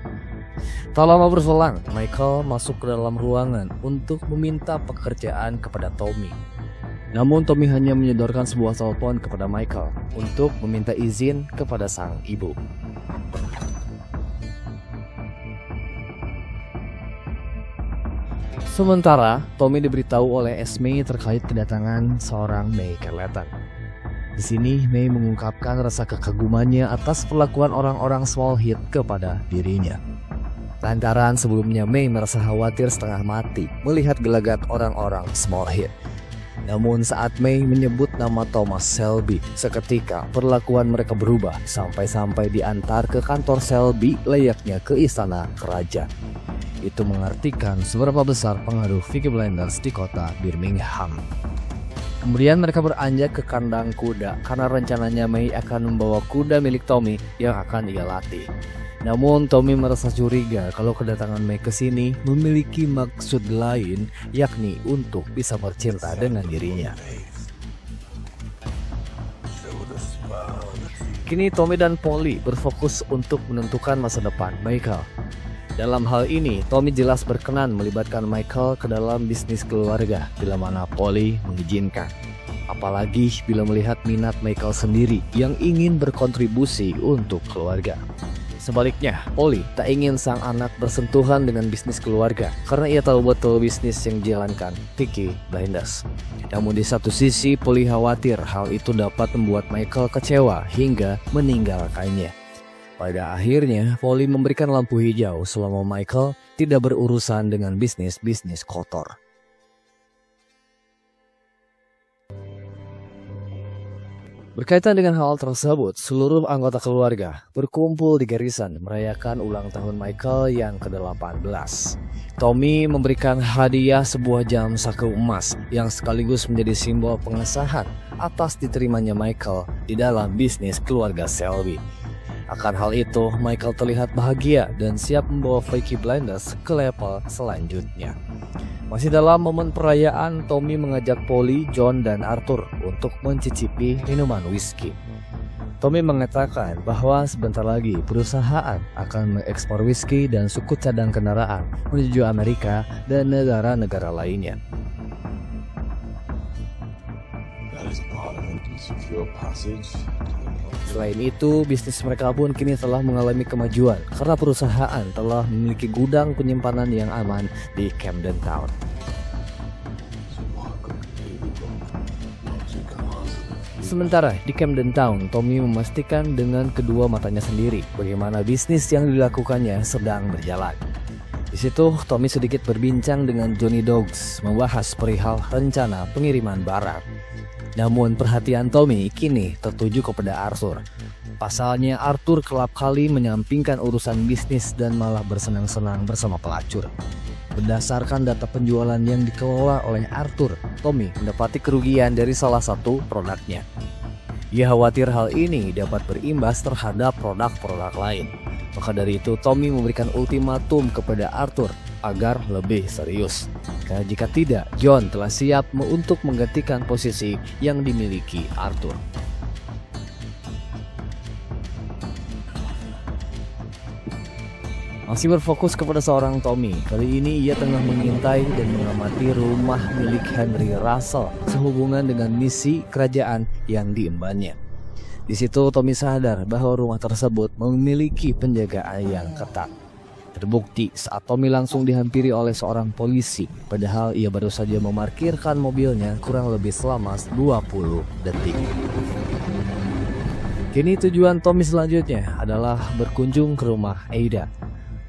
Tak lama berselang, Michael masuk ke dalam ruangan untuk meminta pekerjaan kepada Tommy. Namun Tommy hanya menyodorkan sebuah telepon kepada Michael untuk meminta izin kepada sang ibu. Sementara, Tommy diberitahu oleh Esme terkait kedatangan seorang May Carleton. Di sini, May mengungkapkan rasa kekagumannya atas perlakuan orang-orang Smallhead kepada dirinya. Lantaran sebelumnya May merasa khawatir setengah mati melihat gelagat orang-orang Smallhead. Namun saat May menyebut nama Thomas Shelby, seketika perlakuan mereka berubah sampai-sampai diantar ke kantor Shelby layaknya ke istana kerajaan. Itu mengartikan seberapa besar pengaruh Peaky Blinders di kota Birmingham. Kemudian mereka beranjak ke kandang kuda karena rencananya May akan membawa kuda milik Tommy yang akan ia latih. Namun Tommy merasa curiga kalau kedatangan May ke sini memiliki maksud lain, yakni untuk bisa bercinta dengan dirinya. Kini Tommy dan Polly berfokus untuk menentukan masa depan Michael. Dalam hal ini, Tommy jelas berkenan melibatkan Michael ke dalam bisnis keluarga bila mana Polly mengizinkan. Apalagi bila melihat minat Michael sendiri yang ingin berkontribusi untuk keluarga. Sebaliknya, Polly tak ingin sang anak bersentuhan dengan bisnis keluarga karena ia tahu betul bisnis yang dijalankan Peaky Blinders. Namun di satu sisi, Polly khawatir hal itu dapat membuat Michael kecewa hingga meninggalkannya. Pada akhirnya, Polly memberikan lampu hijau selama Michael tidak berurusan dengan bisnis-bisnis kotor. Berkaitan dengan hal tersebut, seluruh anggota keluarga berkumpul di Garrison merayakan ulang tahun Michael yang ke-18. Tommy memberikan hadiah sebuah jam saku emas yang sekaligus menjadi simbol pengesahan atas diterimanya Michael di dalam bisnis keluarga Shelby. Akan hal itu, Michael terlihat bahagia dan siap membawa Peaky Blinders ke level selanjutnya. Masih dalam momen perayaan, Tommy mengajak Polly, John, dan Arthur untuk mencicipi minuman whisky. Tommy mengatakan bahwa sebentar lagi perusahaan akan mengekspor whisky dan suku cadang kendaraan menuju Amerika dan negara-negara lainnya. That is part of it to secure passage to the Selain itu, bisnis mereka pun kini telah mengalami kemajuan karena perusahaan telah memiliki gudang penyimpanan yang aman di Camden Town. Sementara di Camden Town, Tommy memastikan dengan kedua matanya sendiri bagaimana bisnis yang dilakukannya sedang berjalan. Di situ, Tommy sedikit berbincang dengan Johnny Dogs, membahas perihal rencana pengiriman barang. Namun perhatian Tommy kini tertuju kepada Arthur. Pasalnya Arthur kerap kali menyampingkan urusan bisnis dan malah bersenang-senang bersama pelacur. Berdasarkan data penjualan yang dikelola oleh Arthur, Tommy mendapati kerugian dari salah satu produknya. Ia khawatir hal ini dapat berimbas terhadap produk-produk lain. Maka dari itu Tommy memberikan ultimatum kepada Arthur agar lebih serius. Karena jika tidak, John telah siap untuk menggantikan posisi yang dimiliki Arthur. Masih berfokus kepada seorang Tommy, kali ini ia tengah mengintai dan mengamati rumah milik Henry Russell sehubungan dengan misi kerajaan yang diembannya. Di situ Tommy sadar bahwa rumah tersebut memiliki penjagaan yang ketat. Terbukti saat Tommy langsung dihampiri oleh seorang polisi, padahal ia baru saja memarkirkan mobilnya kurang lebih selama 20 detik. Kini tujuan Tommy selanjutnya adalah berkunjung ke rumah Ada.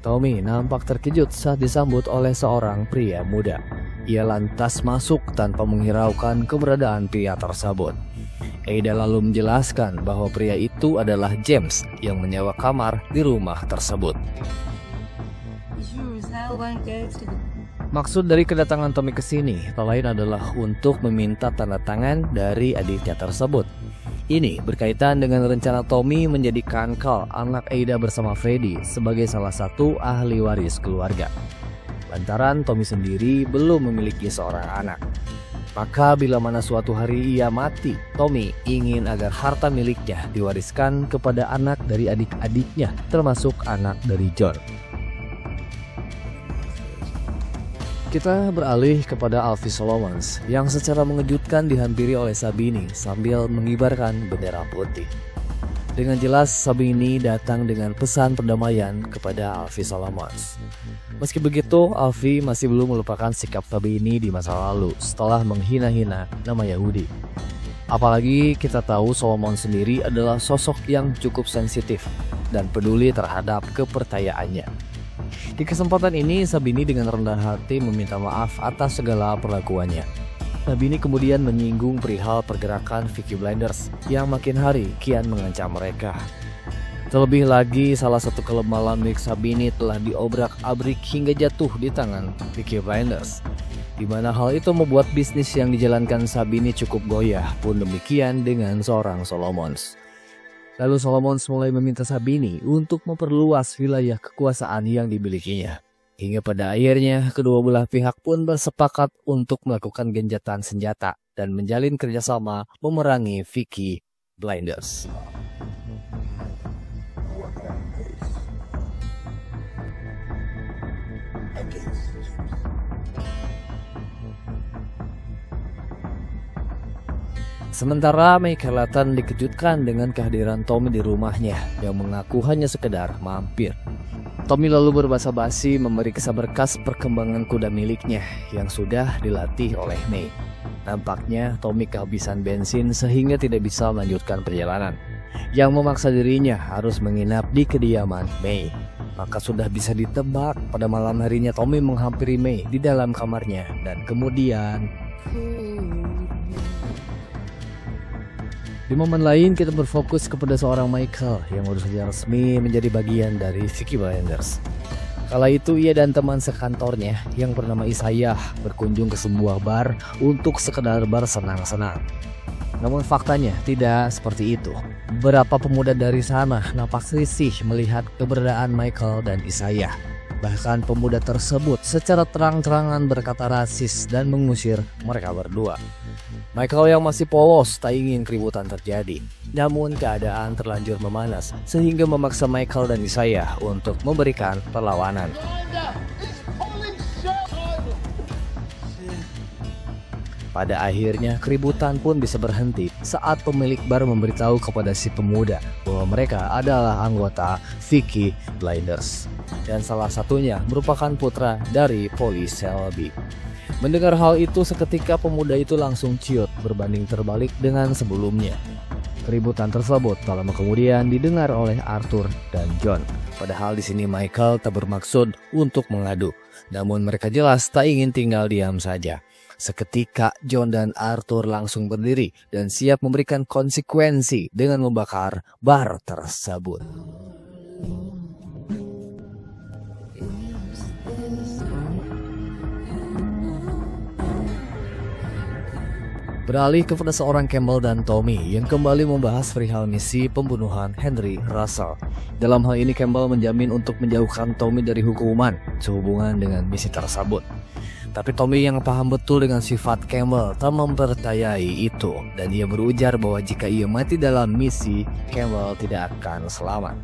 Tommy nampak terkejut saat disambut oleh seorang pria muda. Ia lantas masuk tanpa menghiraukan keberadaan pria tersebut. Ada lalu menjelaskan bahwa pria itu adalah James yang menyewa kamar di rumah tersebut. Maksud dari kedatangan Tommy ke sini tak lain adalah untuk meminta tanda tangan dari adiknya tersebut. Ini berkaitan dengan rencana Tommy menjadikan Carl, anak Ada bersama Freddy, sebagai salah satu ahli waris keluarga. Lantaran Tommy sendiri belum memiliki seorang anak. Maka bila mana suatu hari ia mati, Tommy ingin agar harta miliknya diwariskan kepada anak dari adik-adiknya, termasuk anak dari John. Kita beralih kepada Alfie Solomons yang secara mengejutkan dihampiri oleh Sabini sambil mengibarkan bendera putih. Dengan jelas Sabini datang dengan pesan perdamaian kepada Alfie Solomons. Meski begitu, Alfie masih belum melupakan sikap Sabini di masa lalu setelah menghina-hina nama Yahudi. Apalagi kita tahu Solomons sendiri adalah sosok yang cukup sensitif dan peduli terhadap kepercayaannya. Di kesempatan ini, Sabini dengan rendah hati meminta maaf atas segala perlakuannya. Sabini kemudian menyinggung perihal pergerakan Peaky Blinders yang makin hari kian mengancam mereka. Terlebih lagi, salah satu klub malam milik Sabini telah diobrak-abrik hingga jatuh di tangan Peaky Blinders, di mana hal itu membuat bisnis yang dijalankan Sabini cukup goyah, pun demikian dengan seorang Solomons. Lalu Solomons mulai meminta Sabini untuk memperluas wilayah kekuasaan yang dimilikinya. Hingga pada akhirnya kedua belah pihak pun bersepakat untuk melakukan gencatan senjata dan menjalin kerjasama memerangi Peaky Blinders. Sementara May Carleton dikejutkan dengan kehadiran Tommy di rumahnya yang mengaku hanya sekedar mampir. Tommy lalu berbasa-basi memberi kisah berkas perkembangan kuda miliknya yang sudah dilatih oleh May. Nampaknya Tommy kehabisan bensin sehingga tidak bisa melanjutkan perjalanan, yang memaksa dirinya harus menginap di kediaman May. Maka sudah bisa ditebak pada malam harinya Tommy menghampiri May di dalam kamarnya dan kemudian di momen lain kita berfokus kepada seorang Michael yang baru saja resmi menjadi bagian dari Peaky Blinders. Kala itu ia dan teman sekantornya yang bernama Isaiah berkunjung ke sebuah bar untuk sekedar bersenang-senang. Namun faktanya tidak seperti itu. Beberapa pemuda dari sana nampak risih melihat keberadaan Michael dan Isaiah. Bahkan pemuda tersebut secara terang-terangan berkata rasis dan mengusir mereka berdua. Michael yang masih polos tak ingin keributan terjadi. Namun keadaan terlanjur memanas sehingga memaksa Michael dan Isaiah untuk memberikan perlawanan. Pada akhirnya keributan pun bisa berhenti saat pemilik bar memberitahu kepada si pemuda bahwa mereka adalah anggota Peaky Blinders dan salah satunya merupakan putra dari Polly Shelby. Mendengar hal itu seketika pemuda itu langsung ciut berbanding terbalik dengan sebelumnya. Keributan tersebut tak lama kemudian didengar oleh Arthur dan John. Padahal di sini Michael tak bermaksud untuk mengadu, namun mereka jelas tak ingin tinggal diam saja. Seketika John dan Arthur langsung berdiri dan siap memberikan konsekuensi dengan membakar bar tersebut. Beralih kepada seorang Campbell dan Tommy yang kembali membahas perihal misi pembunuhan Henry Russell. Dalam hal ini Campbell menjamin untuk menjauhkan Tommy dari hukuman sehubungan dengan misi tersebut. Tapi Tommy yang paham betul dengan sifat Campbell tak mempercayai itu dan ia berujar bahwa jika ia mati dalam misi, Campbell tidak akan selamat.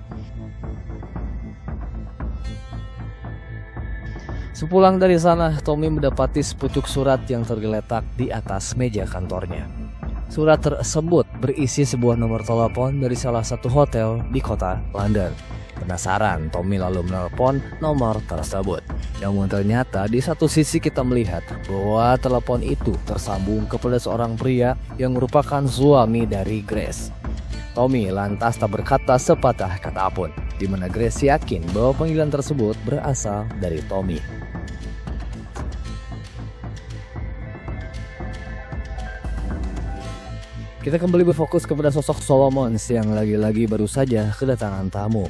Sepulang dari sana, Tommy mendapati sepucuk surat yang tergeletak di atas meja kantornya. Surat tersebut berisi sebuah nomor telepon dari salah satu hotel di kota London. Penasaran, Tommy lalu menelpon nomor tersebut. Namun ternyata di satu sisi kita melihat bahwa telepon itu tersambung kepada seorang pria yang merupakan suami dari Grace. Tommy lantas tak berkata sepatah kata pun, di mana Grace yakin bahwa panggilan tersebut berasal dari Tommy. Kita kembali berfokus kepada sosok Solomons yang lagi-lagi baru saja kedatangan tamu.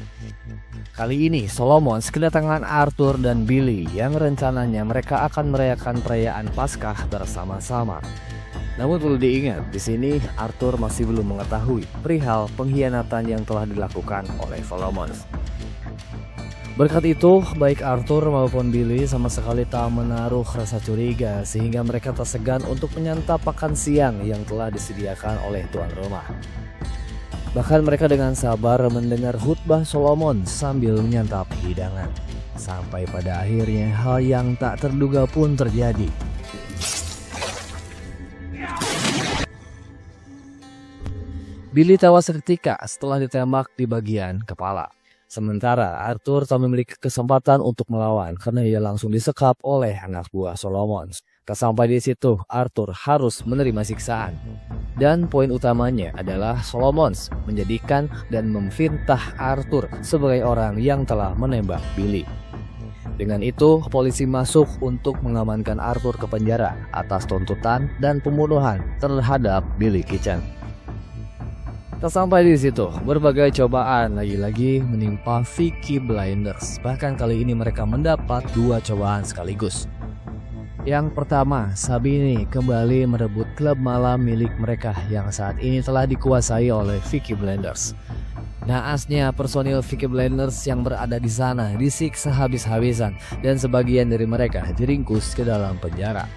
Kali ini Solomons kedatangan Arthur dan Billy yang rencananya mereka akan merayakan perayaan Paskah bersama-sama. Namun perlu diingat, di sini Arthur masih belum mengetahui perihal pengkhianatan yang telah dilakukan oleh Solomons. Berkat itu, baik Arthur maupun Billy sama sekali tak menaruh rasa curiga sehingga mereka tak segan untuk menyantap makan siang yang telah disediakan oleh tuan rumah. Bahkan mereka dengan sabar mendengar khutbah Solomon sambil menyantap hidangan. Sampai pada akhirnya hal yang tak terduga pun terjadi. Billy tewas seketika setelah ditembak di bagian kepala. Sementara Arthur tak memiliki kesempatan untuk melawan karena ia langsung disekap oleh anak buah Solomon. Tak sampai di situ, Arthur harus menerima siksaan. Dan poin utamanya adalah Solomon menjadikan dan memfitnah Arthur sebagai orang yang telah menembak Billy. Dengan itu, polisi masuk untuk mengamankan Arthur ke penjara atas tuntutan dan pembunuhan terhadap Billy Kitchen. Tak sampai di situ, berbagai cobaan lagi-lagi menimpa Peaky Blinders. Bahkan kali ini mereka mendapat dua cobaan sekaligus. Yang pertama, Sabini kembali merebut klub malam milik mereka yang saat ini telah dikuasai oleh Peaky Blinders. Naasnya personil Peaky Blinders yang berada di sana disiksa habis-habisan dan sebagian dari mereka diringkus ke dalam penjara.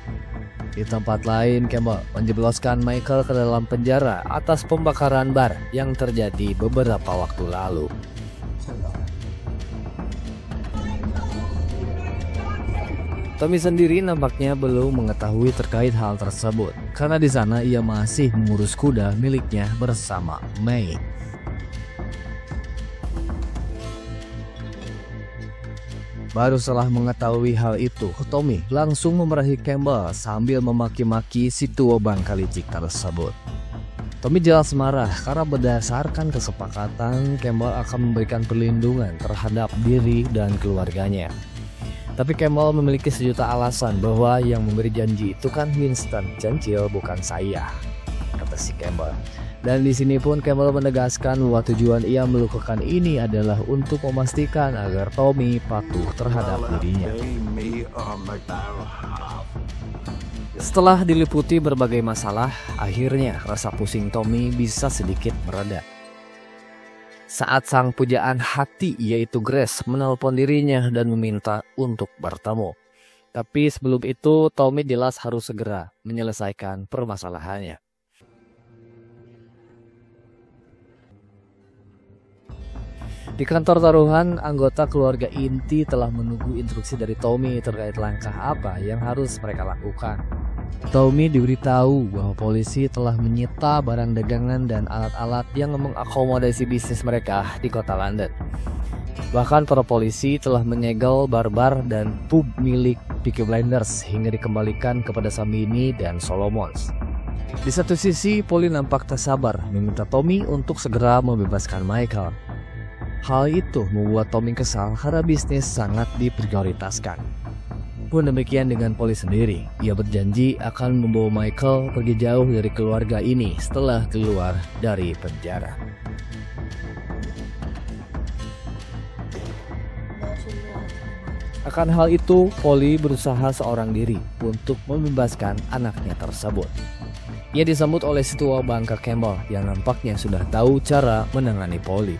Di tempat lain, Campbell menjebloskan Michael ke dalam penjara atas pembakaran bar yang terjadi beberapa waktu lalu. Tommy sendiri nampaknya belum mengetahui terkait hal tersebut, karena di sana ia masih mengurus kuda miliknya bersama May. Baru setelah mengetahui hal itu, Tommy langsung memarahi Campbell sambil memaki-maki si tua bangka licik tersebut. Tommy jelas marah karena berdasarkan kesepakatan Campbell akan memberikan perlindungan terhadap diri dan keluarganya. Tapi Campbell memiliki sejuta alasan bahwa yang memberi janji itu kan Winston Churchill, bukan saya, kata si Campbell. Dan di sini pun Campbell menegaskan bahwa tujuan ia melakukan ini adalah untuk memastikan agar Tommy patuh terhadap dirinya. Setelah diliputi berbagai masalah, akhirnya rasa pusing Tommy bisa sedikit mereda. Saat sang pujaan hati yaitu Grace menelpon dirinya dan meminta untuk bertemu. Tapi sebelum itu Tommy jelas harus segera menyelesaikan permasalahannya. Di kantor taruhan, anggota keluarga inti telah menunggu instruksi dari Tommy terkait langkah apa yang harus mereka lakukan. Tommy diberitahu bahwa polisi telah menyita barang dagangan dan alat-alat yang mengakomodasi bisnis mereka di kota London. Bahkan para polisi telah menyegel bar-bar dan pub milik Peaky Blinders hingga dikembalikan kepada Samini dan Solomons. Di satu sisi, Polly nampak tak sabar meminta Tommy untuk segera membebaskan Michael. Hal itu membuat Tommy kesal karena bisnis sangat diprioritaskan. Pun demikian dengan Polly sendiri, ia berjanji akan membawa Michael pergi jauh dari keluarga ini setelah keluar dari penjara. Akan hal itu, Polly berusaha seorang diri untuk membebaskan anaknya tersebut. Ia disambut oleh Setua Bangka Campbell yang nampaknya sudah tahu cara menangani Polly.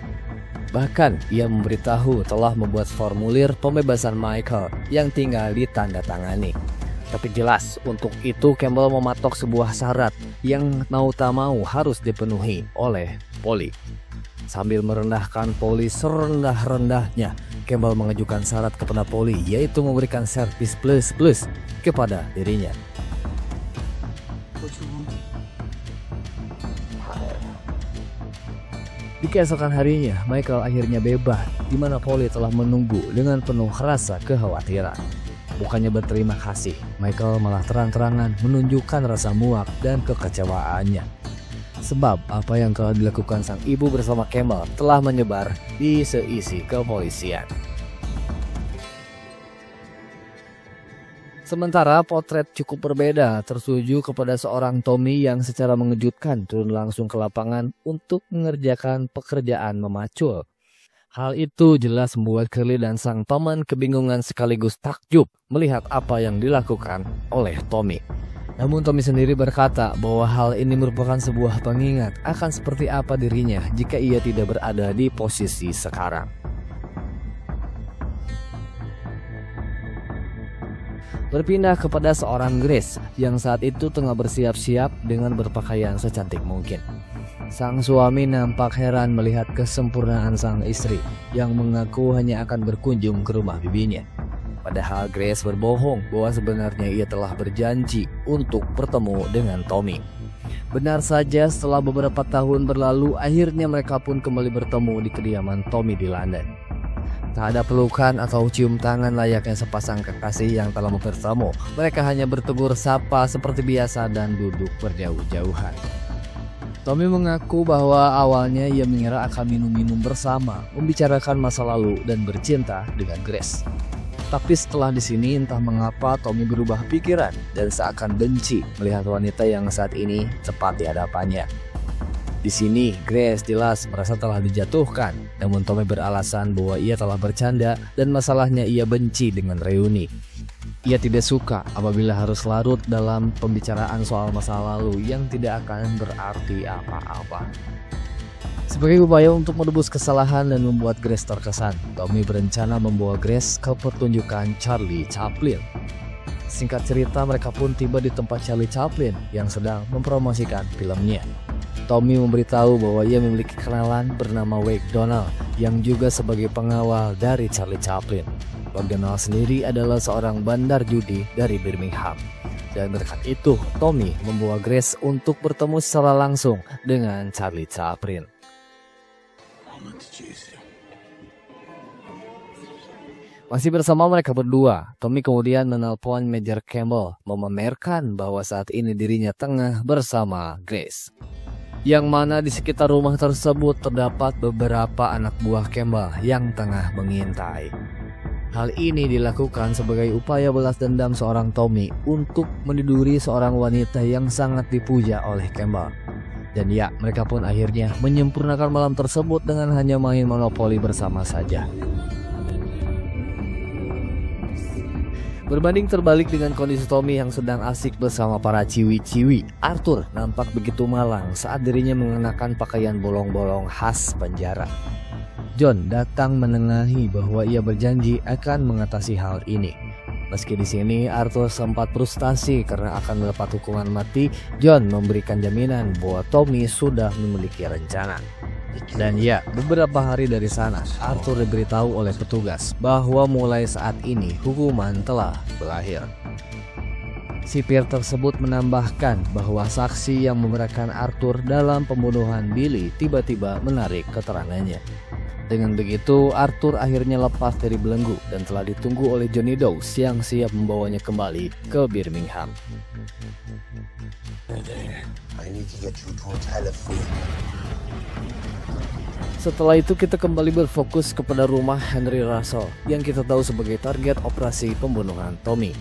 Bahkan ia memberitahu telah membuat formulir pembebasan Michael yang tinggal ditandatangani. Tapi jelas untuk itu Campbell mematok sebuah syarat yang mau tak mau harus dipenuhi oleh Polly. Sambil merendahkan Polly serendah-rendahnya, Campbell mengajukan syarat kepada Polly, yaitu memberikan servis plus kepada dirinya. Di keesokan harinya, Michael akhirnya bebas, di mana Polly telah menunggu dengan penuh rasa kekhawatiran. Bukannya berterima kasih, Michael malah terang-terangan menunjukkan rasa muak dan kekecewaannya. Sebab apa yang telah dilakukan sang ibu bersama Campbell telah menyebar di seisi kepolisian. Sementara potret cukup berbeda tertuju kepada seorang Tommy yang secara mengejutkan turun langsung ke lapangan untuk mengerjakan pekerjaan memacul. Hal itu jelas membuat Curly dan sang paman kebingungan sekaligus takjub melihat apa yang dilakukan oleh Tommy. Namun Tommy sendiri berkata bahwa hal ini merupakan sebuah pengingat akan seperti apa dirinya jika ia tidak berada di posisi sekarang. Berpindah kepada seorang Grace yang saat itu tengah bersiap-siap dengan berpakaian secantik mungkin. Sang suami nampak heran melihat kesempurnaan sang istri yang mengaku hanya akan berkunjung ke rumah bibinya. Padahal Grace berbohong bahwa sebenarnya ia telah berjanji untuk bertemu dengan Tommy. Benar saja, setelah beberapa tahun berlalu, akhirnya mereka pun kembali bertemu di kediaman Tommy di London. Tak ada pelukan atau cium tangan layaknya sepasang kekasih yang telah bertemu. Mereka hanya bertegur sapa seperti biasa dan duduk berjauh-jauhan. Tommy mengaku bahwa awalnya ia mengira akan minum-minum bersama, membicarakan masa lalu dan bercinta dengan Grace. Tapi setelah di sini entah mengapa Tommy berubah pikiran dan seakan benci melihat wanita yang saat ini tepat di hadapannya. Di sini Grace jelas merasa telah dijatuhkan, namun Tommy beralasan bahwa ia telah bercanda dan masalahnya ia benci dengan reuni. Ia tidak suka apabila harus larut dalam pembicaraan soal masa lalu yang tidak akan berarti apa-apa. Sebagai upaya untuk menebus kesalahan dan membuat Grace terkesan, Tommy berencana membawa Grace ke pertunjukan Charlie Chaplin. Singkat cerita, mereka pun tiba di tempat Charlie Chaplin yang sedang mempromosikan filmnya. Tommy memberitahu bahwa ia memiliki kenalan bernama Wade Donald yang juga sebagai pengawal dari Charlie Chaplin. Wade Donald sendiri adalah seorang bandar judi dari Birmingham. Dan berkat itu, Tommy membawa Grace untuk bertemu secara langsung dengan Charlie Chaplin. Masih bersama mereka berdua, Tommy kemudian menelpon Major Campbell memamerkan bahwa saat ini dirinya tengah bersama Grace. Yang mana di sekitar rumah tersebut terdapat beberapa anak buah Campbell yang tengah mengintai. Hal ini dilakukan sebagai upaya balas dendam seorang Tommy untuk meniduri seorang wanita yang sangat dipuja oleh Campbell. Dan ya, mereka pun akhirnya menyempurnakan malam tersebut dengan hanya main monopoli bersama saja. Berbanding terbalik dengan kondisi Tommy yang sedang asik bersama para ciwi-ciwi, Arthur nampak begitu malang saat dirinya mengenakan pakaian bolong-bolong khas penjara. John datang menengahi bahwa ia berjanji akan mengatasi hal ini. Meski di sini Arthur sempat frustasi karena akan mendapat hukuman mati, John memberikan jaminan bahwa Tommy sudah memiliki rencana. Dan ya, beberapa hari dari sana, Arthur diberitahu oleh petugas bahwa mulai saat ini hukuman telah berakhir. Sipir tersebut menambahkan bahwa saksi yang memerankan Arthur dalam pembunuhan Billy tiba-tiba menarik keterangannya. Dengan begitu, Arthur akhirnya lepas dari belenggu dan telah ditunggu oleh Johnny Dawes yang siap membawanya kembali ke Birmingham. Setelah itu kita kembali berfokus kepada rumah Henry Russell yang kita tahu sebagai target operasi pembunuhan Tommy.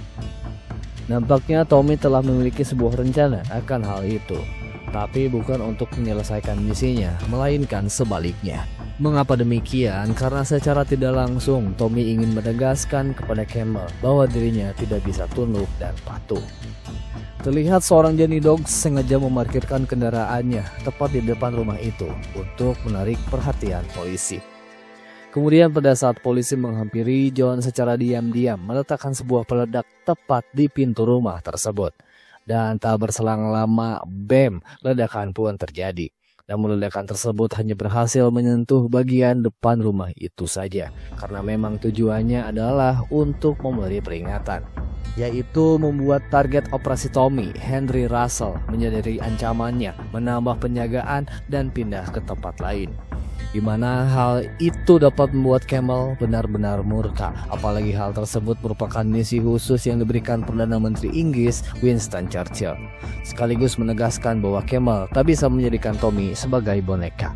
Nampaknya Tommy telah memiliki sebuah rencana akan hal itu, tapi bukan untuk menyelesaikan misinya, melainkan sebaliknya. Mengapa demikian? Karena secara tidak langsung Tommy ingin menegaskan kepada Campbell bahwa dirinya tidak bisa tunduk dan patuh. Terlihat seorang Johnny Dawes sengaja memarkirkan kendaraannya tepat di depan rumah itu untuk menarik perhatian polisi. Kemudian pada saat polisi menghampiri, John secara diam-diam meletakkan sebuah peledak tepat di pintu rumah tersebut. Dan tak berselang lama, bam, ledakan pun terjadi. Namun ledakan tersebut hanya berhasil menyentuh bagian depan rumah itu saja, karena memang tujuannya adalah untuk memberi peringatan, yaitu membuat target operasi Tommy, Henry Russell, menyadari ancamannya, menambah penjagaan dan pindah ke tempat lain. Di mana hal itu dapat membuat Campbell benar-benar murka, apalagi hal tersebut merupakan misi khusus yang diberikan Perdana Menteri Inggris Winston Churchill, sekaligus menegaskan bahwa Campbell tak bisa menjadikan Tommy sebagai boneka.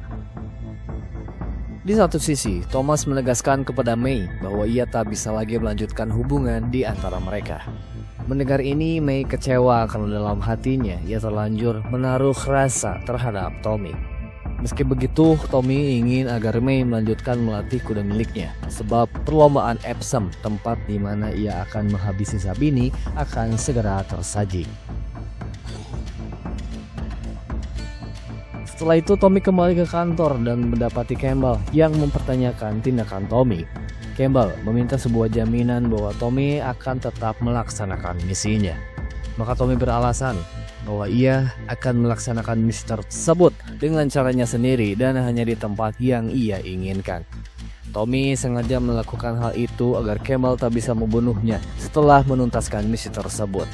Di satu sisi, Thomas menegaskan kepada May bahwa ia tak bisa lagi melanjutkan hubungan di antara mereka. Mendengar ini, May kecewa karena dalam hatinya ia terlanjur menaruh rasa terhadap Tommy. Meski begitu, Tommy ingin agar May melanjutkan melatih kuda miliknya, sebab perlombaan Epsom, tempat di mana ia akan menghabisi Sabini, akan segera tersaji. Setelah itu, Tommy kembali ke kantor dan mendapati Campbell yang mempertanyakan tindakan Tommy. Campbell meminta sebuah jaminan bahwa Tommy akan tetap melaksanakan misinya. Maka Tommy beralasan bahwa ia akan melaksanakan misi tersebut dengan caranya sendiri dan hanya di tempat yang ia inginkan. Tommy sengaja melakukan hal itu agar Campbell tak bisa membunuhnya setelah menuntaskan misi tersebut.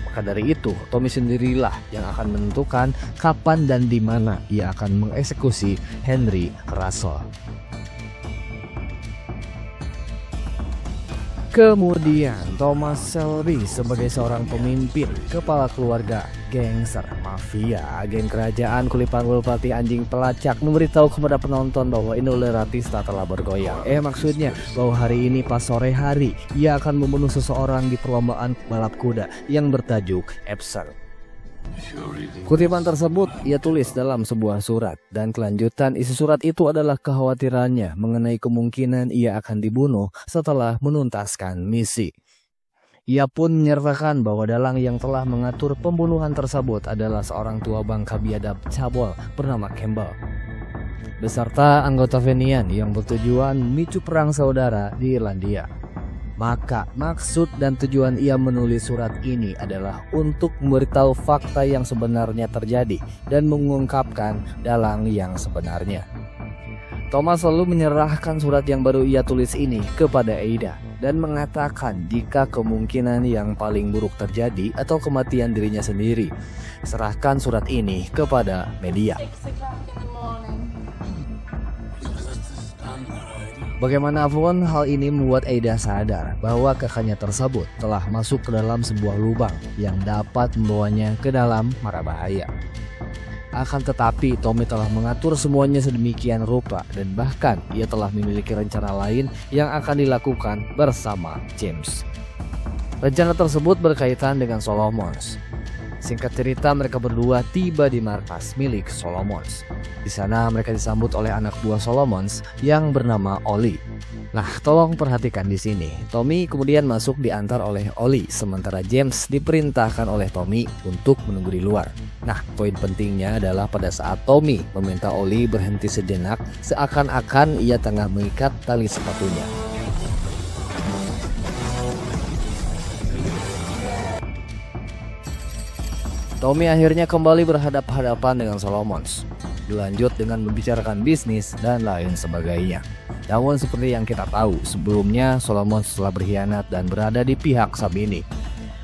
Maka dari itu, Tommy sendirilah yang akan menentukan kapan dan di mana ia akan mengeksekusi Henry Russell. Kemudian Thomas Shelby sebagai seorang pemimpin, kepala keluarga, gangster, mafia, agen kerajaan, kulipan pati anjing pelacak memberitahu kepada penonton bahwa Indole Ratista telah bergoyang. Maksudnya bahwa hari ini pas sore hari ia akan membunuh seseorang di perlombaan balap kuda yang bertajuk Epsom. Kutipan tersebut ia tulis dalam sebuah surat, dan kelanjutan isi surat itu adalah kekhawatirannya mengenai kemungkinan ia akan dibunuh setelah menuntaskan misi. Ia pun menyertakan bahwa dalang yang telah mengatur pembunuhan tersebut adalah seorang tua bangka biadab cabul bernama Campbell, beserta anggota Fenian yang bertujuan memicu perang saudara di Irlandia. Maka maksud dan tujuan ia menulis surat ini adalah untuk memberitahu fakta yang sebenarnya terjadi dan mengungkapkan dalang yang sebenarnya. Thomas selalu menyerahkan surat yang baru ia tulis ini kepada Ada dan mengatakan jika kemungkinan yang paling buruk terjadi atau kematian dirinya sendiri, serahkan surat ini kepada media. Bagaimanapun, hal ini membuat Ada sadar bahwa kakaknya tersebut telah masuk ke dalam sebuah lubang yang dapat membawanya ke dalam mara bahaya. Akan tetapi, Tommy telah mengatur semuanya sedemikian rupa dan bahkan ia telah memiliki rencana lain yang akan dilakukan bersama James. Rencana tersebut berkaitan dengan Solomons. Singkat cerita, mereka berdua tiba di markas milik Solomons. Di sana mereka disambut oleh anak buah Solomons yang bernama Ollie. Nah, tolong perhatikan di sini. Tommy kemudian masuk diantar oleh Ollie, sementara James diperintahkan oleh Tommy untuk menunggu di luar. Nah, poin pentingnya adalah pada saat Tommy meminta Ollie berhenti sejenak, seakan-akan ia tengah mengikat tali sepatunya. Tommy akhirnya kembali berhadapan-hadapan dengan Solomons. Dilanjut dengan membicarakan bisnis dan lain sebagainya. Namun seperti yang kita tahu, sebelumnya Solomons telah berkhianat dan berada di pihak Sabini.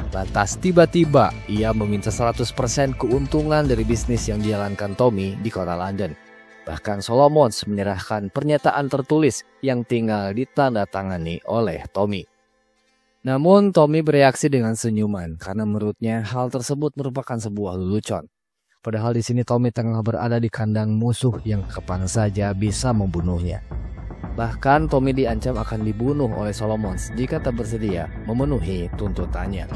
Lantas tiba-tiba ia meminta 100% keuntungan dari bisnis yang dijalankan Tommy di kota London. Bahkan Solomons menyerahkan pernyataan tertulis yang tinggal ditandatangani oleh Tommy. Namun Tommy bereaksi dengan senyuman karena menurutnya hal tersebut merupakan sebuah lelucon. Padahal di sini Tommy tengah berada di kandang musuh yang kapan saja bisa membunuhnya. Bahkan Tommy diancam akan dibunuh oleh Solomons jika tak bersedia memenuhi tuntutannya.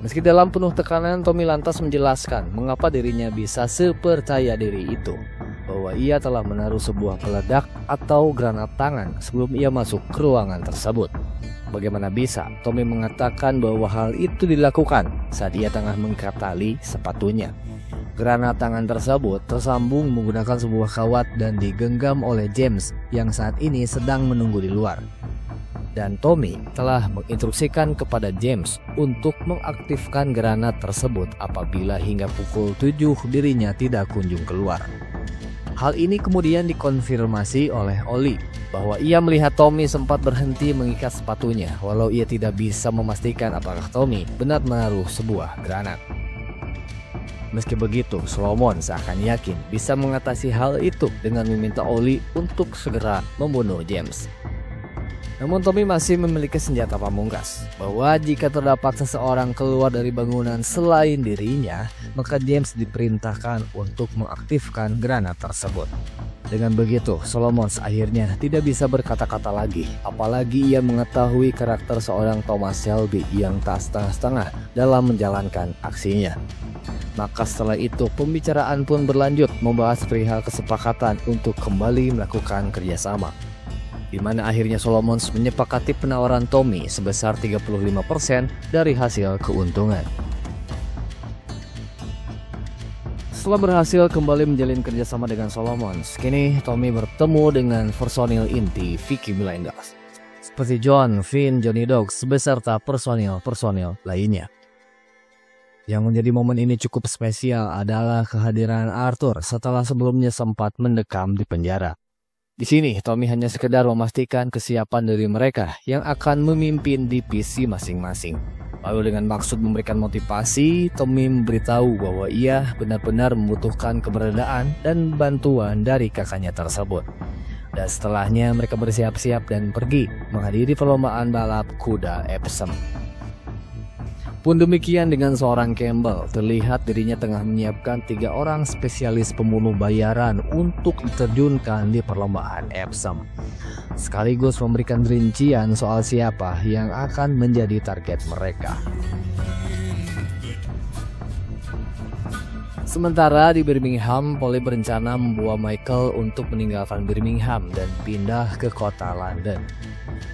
Meski dalam penuh tekanan, Tommy lantas menjelaskan mengapa dirinya bisa sepercaya diri itu, bahwa ia telah menaruh sebuah peledak atau granat tangan sebelum ia masuk ke ruangan tersebut. Bagaimana bisa Tommy mengatakan bahwa hal itu dilakukan saat ia tengah mengikat tali sepatunya? Granat tangan tersebut tersambung menggunakan sebuah kawat dan digenggam oleh James yang saat ini sedang menunggu di luar. Dan Tommy telah menginstruksikan kepada James untuk mengaktifkan granat tersebut apabila hingga pukul 7 dirinya tidak kunjung keluar. Hal ini kemudian dikonfirmasi oleh Oli bahwa ia melihat Tommy sempat berhenti mengikat sepatunya walau ia tidak bisa memastikan apakah Tommy benar menaruh sebuah granat. Meski begitu, Solomon seakan yakin bisa mengatasi hal itu dengan meminta Oli untuk segera membunuh James. Namun Tommy masih memiliki senjata pamungkas, bahwa jika terdapat seseorang keluar dari bangunan selain dirinya, maka James diperintahkan untuk mengaktifkan granat tersebut. Dengan begitu, Solomon akhirnya tidak bisa berkata-kata lagi, apalagi ia mengetahui karakter seorang Thomas Shelby yang tak setengah-setengah dalam menjalankan aksinya. Maka setelah itu pembicaraan pun berlanjut membahas perihal kesepakatan untuk kembali melakukan kerjasama, di mana akhirnya Solomons menyepakati penawaran Tommy sebesar 35% dari hasil keuntungan. Setelah berhasil kembali menjalin kerjasama dengan Solomons, kini Tommy bertemu dengan personil inti Peaky Blinders seperti John, Finn, Johnny Dogs beserta personil lainnya. Yang menjadi momen ini cukup spesial adalah kehadiran Arthur setelah sebelumnya sempat mendekam di penjara. Di sini Tommy hanya sekedar memastikan kesiapan dari mereka yang akan memimpin divisi masing-masing. Lalu dengan maksud memberikan motivasi, Tommy memberitahu bahwa ia benar-benar membutuhkan keberadaan dan bantuan dari kakaknya tersebut. Dan setelahnya mereka bersiap-siap dan pergi menghadiri perlombaan balap kuda Epsom. Pun demikian dengan seorang Campbell, terlihat dirinya tengah menyiapkan 3 orang spesialis pembunuh bayaran untuk diterjunkan di perlombaan Epsom, sekaligus memberikan rincian soal siapa yang akan menjadi target mereka. Sementara di Birmingham, Polly berencana membawa Michael untuk meninggalkan Birmingham dan pindah ke kota London.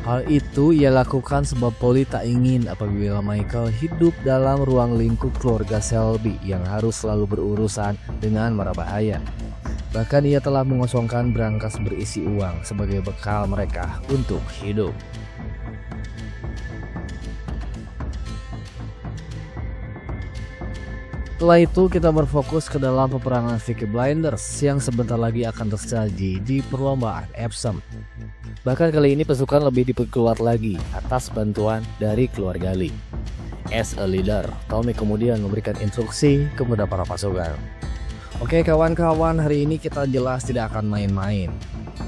Hal itu ia lakukan sebab Polly tak ingin apabila Michael hidup dalam ruang lingkup keluarga Shelby yang harus selalu berurusan dengan mara bahaya. Bahkan ia telah mengosongkan brankas berisi uang sebagai bekal mereka untuk hidup. Setelah itu kita berfokus ke dalam peperangan Peaky Blinders yang sebentar lagi akan tersaji di perlombaan Epsom. Bahkan kali ini pasukan lebih diperkuat lagi atas bantuan dari keluarga Lee. As a leader, Tommy kemudian memberikan instruksi kepada para pasukan. Oke kawan-kawan, hari ini kita jelas tidak akan main-main.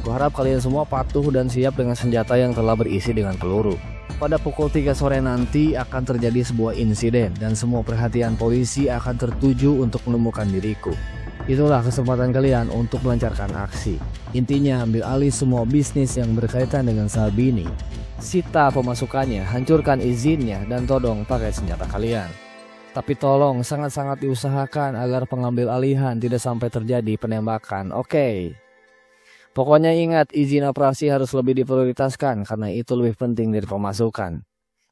Kuharap kalian semua patuh dan siap dengan senjata yang telah berisi dengan peluru. Pada pukul 3 sore nanti akan terjadi sebuah insiden dan semua perhatian polisi akan tertuju untuk menemukan diriku. Itulah kesempatan kalian untuk melancarkan aksi. Intinya ambil alih semua bisnis yang berkaitan dengan Salvini. Sita pemasukannya, hancurkan izinnya, dan todong pakai senjata kalian. Tapi tolong sangat-sangat diusahakan agar pengambil alihan tidak sampai terjadi penembakan, oke? Pokoknya ingat, izin operasi harus lebih diprioritaskan karena itu lebih penting dari pemasukan.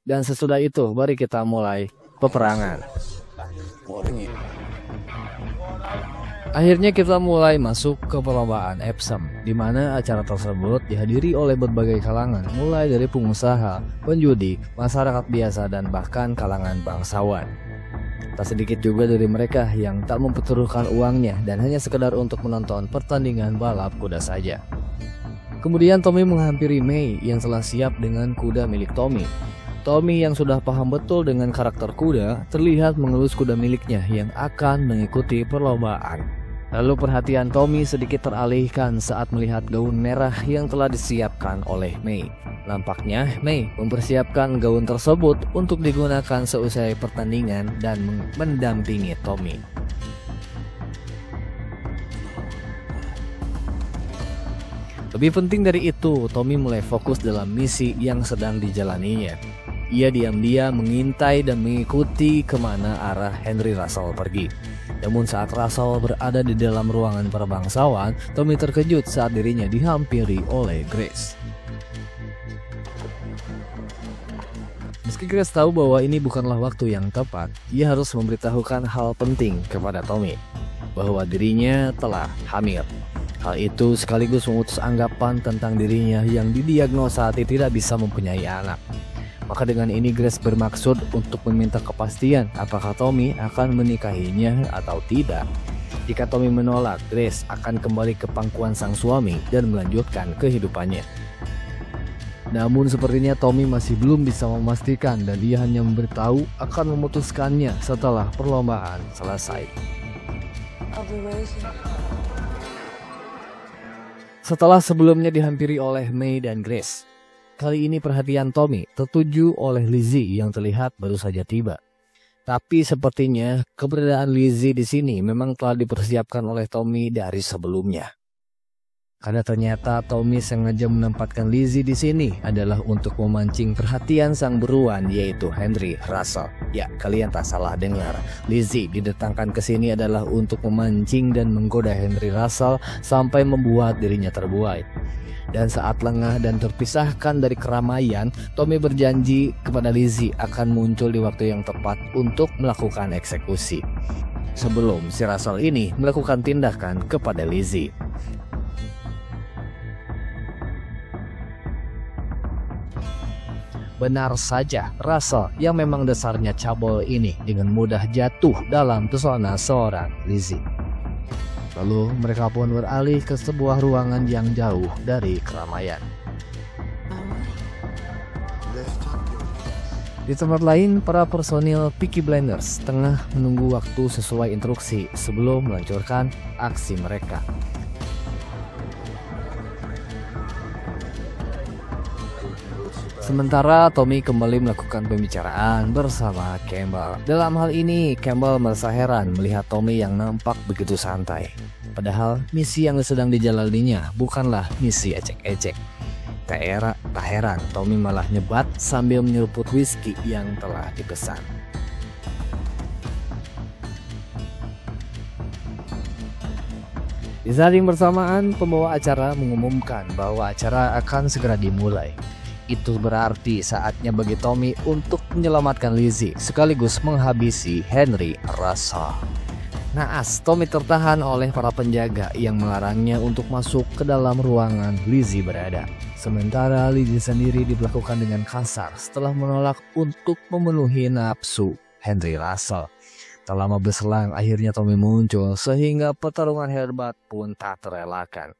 Dan sesudah itu, mari kita mulai peperangan. Akhirnya kita mulai masuk ke perlombaan Epsom, di mana acara tersebut dihadiri oleh berbagai kalangan, mulai dari pengusaha, penjudi, masyarakat biasa, dan bahkan kalangan bangsawan. Tak sedikit juga dari mereka yang tak mempertaruhkan uangnya dan hanya sekedar untuk menonton pertandingan balap kuda saja. Kemudian Tommy menghampiri May yang telah siap dengan kuda milik Tommy. Tommy yang sudah paham betul dengan karakter kuda terlihat mengelus kuda miliknya yang akan mengikuti perlombaan. Lalu perhatian Tommy sedikit teralihkan saat melihat gaun merah yang telah disiapkan oleh Mei. Nampaknya Mei mempersiapkan gaun tersebut untuk digunakan seusai pertandingan dan mendampingi Tommy. Lebih penting dari itu, Tommy mulai fokus dalam misi yang sedang dijalaninya. Ia diam-diam mengintai dan mengikuti kemana arah Henry Russell pergi. Namun saat Russell berada di dalam ruangan para bangsawan, Tommy terkejut saat dirinya dihampiri oleh Grace. Meski Grace tahu bahwa ini bukanlah waktu yang tepat, ia harus memberitahukan hal penting kepada Tommy, bahwa dirinya telah hamil. Hal itu sekaligus memutus anggapan tentang dirinya yang didiagnosa tidak bisa mempunyai anak. Maka dengan ini Grace bermaksud untuk meminta kepastian apakah Tommy akan menikahinya atau tidak. Jika Tommy menolak, Grace akan kembali ke pangkuan sang suami dan melanjutkan kehidupannya. Namun sepertinya Tommy masih belum bisa memastikan dan dia hanya memberitahu akan memutuskannya setelah perlombaan selesai. Setelah sebelumnya dihampiri oleh Mei dan Grace, kali ini perhatian Tommy tertuju oleh Lizzie yang terlihat baru saja tiba. Tapi sepertinya keberadaan Lizzie di sini memang telah dipersiapkan oleh Tommy dari sebelumnya. Karena ternyata Tommy sengaja menempatkan Lizzie di sini adalah untuk memancing perhatian sang beruan, yaitu Henry Russell. Ya, kalian tak salah dengar. Lizzie didatangkan ke sini adalah untuk memancing dan menggoda Henry Russell sampai membuat dirinya terbuai. Dan saat lengah dan terpisahkan dari keramaian, Tommy berjanji kepada Lizzie akan muncul di waktu yang tepat untuk melakukan eksekusi. Sebelum si Russell ini melakukan tindakan kepada Lizzie. Benar saja, Russell yang memang dasarnya cabul ini dengan mudah jatuh dalam pesona seorang Lizzie. Lalu mereka pun beralih ke sebuah ruangan yang jauh dari keramaian. Di tempat lain, para personil Peaky Blinders tengah menunggu waktu sesuai instruksi sebelum meluncurkan aksi mereka. Sementara Tommy kembali melakukan pembicaraan bersama Campbell. Dalam hal ini, Campbell merasa heran melihat Tommy yang nampak begitu santai. Padahal misi yang sedang dijalaninya bukanlah misi ecek-ecek. Tak heran Tommy malah nyebat sambil menyeruput whisky yang telah dipesan. Di samping bersamaan, pembawa acara mengumumkan bahwa acara akan segera dimulai. Itu berarti saatnya bagi Tommy untuk menyelamatkan Lizzie sekaligus menghabisi Henry Russell. Naas, Tommy tertahan oleh para penjaga yang melarangnya untuk masuk ke dalam ruangan Lizzie berada. Sementara Lizzie sendiri diperlakukan dengan kasar setelah menolak untuk memenuhi nafsu Henry Russell. Tak lama berselang akhirnya Tommy muncul sehingga pertarungan hebat pun tak terelakkan.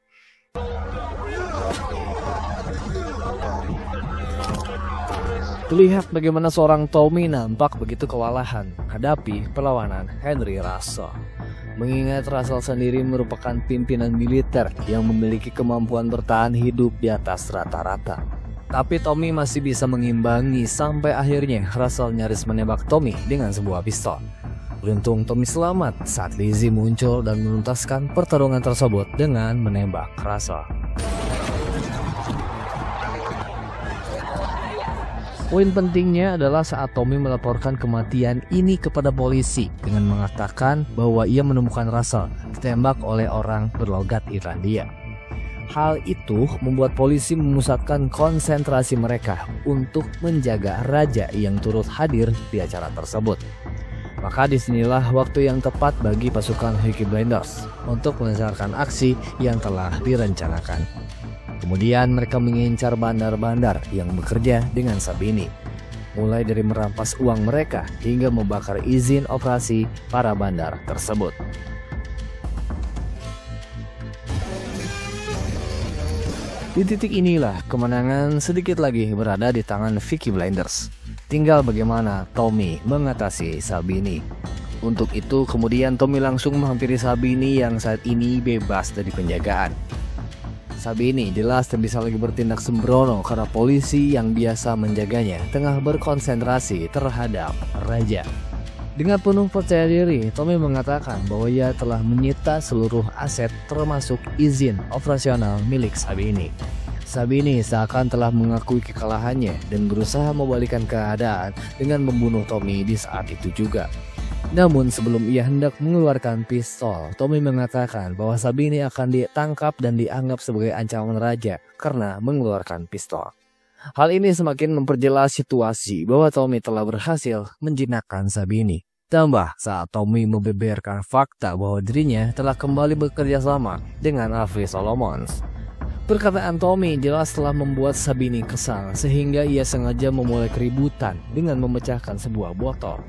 Terlihat bagaimana seorang Tommy nampak begitu kewalahan menghadapi perlawanan Henry Russell. Mengingat Russell sendiri merupakan pimpinan militer yang memiliki kemampuan bertahan hidup di atas rata-rata. Tapi Tommy masih bisa mengimbangi sampai akhirnya Russell nyaris menembak Tommy dengan sebuah pistol. Beruntung Tommy selamat saat Lizzie muncul dan menuntaskan pertarungan tersebut dengan menembak Russell. Poin pentingnya adalah saat Tommy melaporkan kematian ini kepada polisi dengan mengatakan bahwa ia menemukan Russell ditembak oleh orang berlogat Irlandia. Hal itu membuat polisi memusatkan konsentrasi mereka untuk menjaga raja yang turut hadir di acara tersebut. Maka disinilah waktu yang tepat bagi pasukan Peaky Blinders untuk melancarkan aksi yang telah direncanakan. Kemudian mereka mengincar bandar-bandar yang bekerja dengan Sabini, mulai dari merampas uang mereka hingga membakar izin operasi para bandar tersebut. Di titik inilah kemenangan sedikit lagi berada di tangan Peaky Blinders. tinggal bagaimana Tommy mengatasi Sabini. Untuk itu kemudian Tommy langsung menghampiri Sabini yang saat ini bebas dari penjagaan. Sabini jelas tak bisa lagi bertindak sembrono karena polisi yang biasa menjaganya tengah berkonsentrasi terhadap Raja. Dengan penuh percaya diri, Tommy mengatakan bahwa ia telah menyita seluruh aset termasuk izin operasional milik Sabini. Sabini seakan telah mengakui kekalahannya dan berusaha membalikkan keadaan dengan membunuh Tommy di saat itu juga. Namun sebelum ia hendak mengeluarkan pistol, Tommy mengatakan bahwa Sabini akan ditangkap dan dianggap sebagai ancaman raja karena mengeluarkan pistol. Hal ini semakin memperjelas situasi bahwa Tommy telah berhasil menjinakkan Sabini. Tambah saat Tommy membeberkan fakta bahwa dirinya telah kembali bekerja sama dengan Avi Solomons. Perkataan Tommy jelas telah membuat Sabini kesal sehingga ia sengaja memulai keributan dengan memecahkan sebuah botol.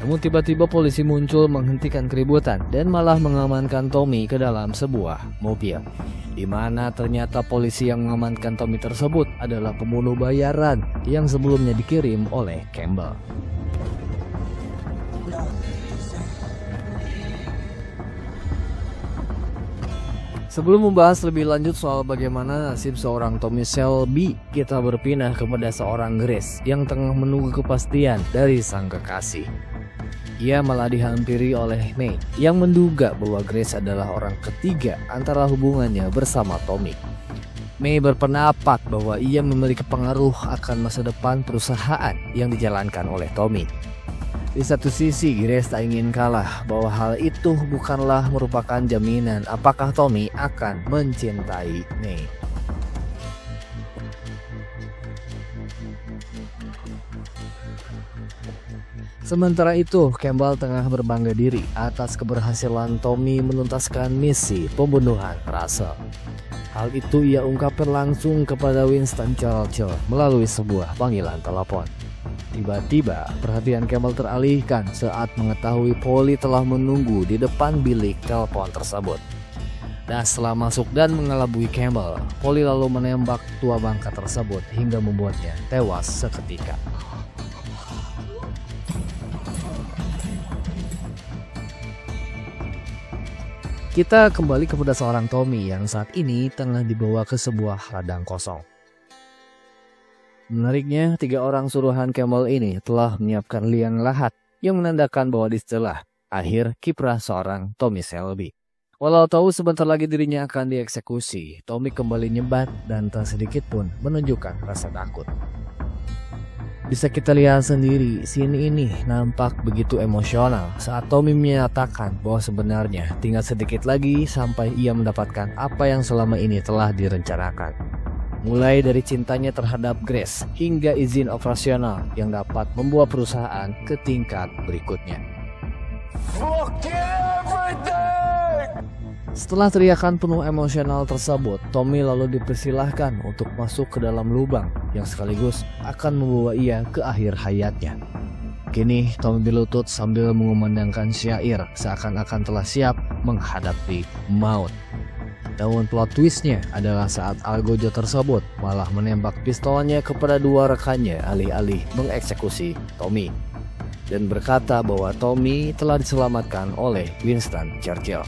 Namun tiba-tiba polisi muncul menghentikan keributan dan malah mengamankan Tommy ke dalam sebuah mobil, di mana ternyata polisi yang mengamankan Tommy tersebut adalah pembunuh bayaran yang sebelumnya dikirim oleh Campbell. Sebelum membahas lebih lanjut soal bagaimana nasib seorang Tommy Shelby, kita berpindah kepada seorang Grace yang tengah menunggu kepastian dari sang kekasih. Ia malah dihampiri oleh May yang menduga bahwa Grace adalah orang ketiga antara hubungannya bersama Tommy. May berpendapat bahwa ia memiliki pengaruh akan masa depan perusahaan yang dijalankan oleh Tommy. Di satu sisi, Grace tak ingin kalah bahwa hal itu bukanlah merupakan jaminan apakah Tommy akan mencintai May. Sementara itu, Campbell tengah berbangga diri atas keberhasilan Tommy menuntaskan misi pembunuhan Russell. Hal itu ia ungkapkan langsung kepada Winston Churchill melalui sebuah panggilan telepon. Tiba-tiba, perhatian Campbell teralihkan saat mengetahui Polly telah menunggu di depan bilik telepon tersebut. Dan setelah masuk dan mengelabui Campbell, Polly lalu menembak tua bangka tersebut hingga membuatnya tewas seketika. Kita kembali kepada seorang Tommy yang saat ini tengah dibawa ke sebuah ladang kosong. Menariknya, 3 orang suruhan Campbell ini telah menyiapkan liang lahat yang menandakan bahwa disitulah akhir kiprah seorang Tommy Shelby. Walau tahu sebentar lagi dirinya akan dieksekusi, Tommy kembali nyebat dan tak sedikit pun menunjukkan rasa takut. Bisa kita lihat sendiri, scene ini nampak begitu emosional saat Tommy menyatakan bahwa sebenarnya tinggal sedikit lagi sampai ia mendapatkan apa yang selama ini telah direncanakan. Mulai dari cintanya terhadap Grace hingga izin operasional yang dapat membawa perusahaan ke tingkat berikutnya. Setelah teriakan penuh emosional tersebut, Tommy lalu dipersilahkan untuk masuk ke dalam lubang yang sekaligus akan membawa ia ke akhir hayatnya. Kini Tommy berlutut sambil mengumandangkan syair seakan-akan telah siap menghadapi maut. Namun plot twistnya adalah saat Algojo tersebut malah menembak pistolnya kepada 2 rekannya alih-alih mengeksekusi Tommy, dan berkata bahwa Tommy telah diselamatkan oleh Winston Churchill.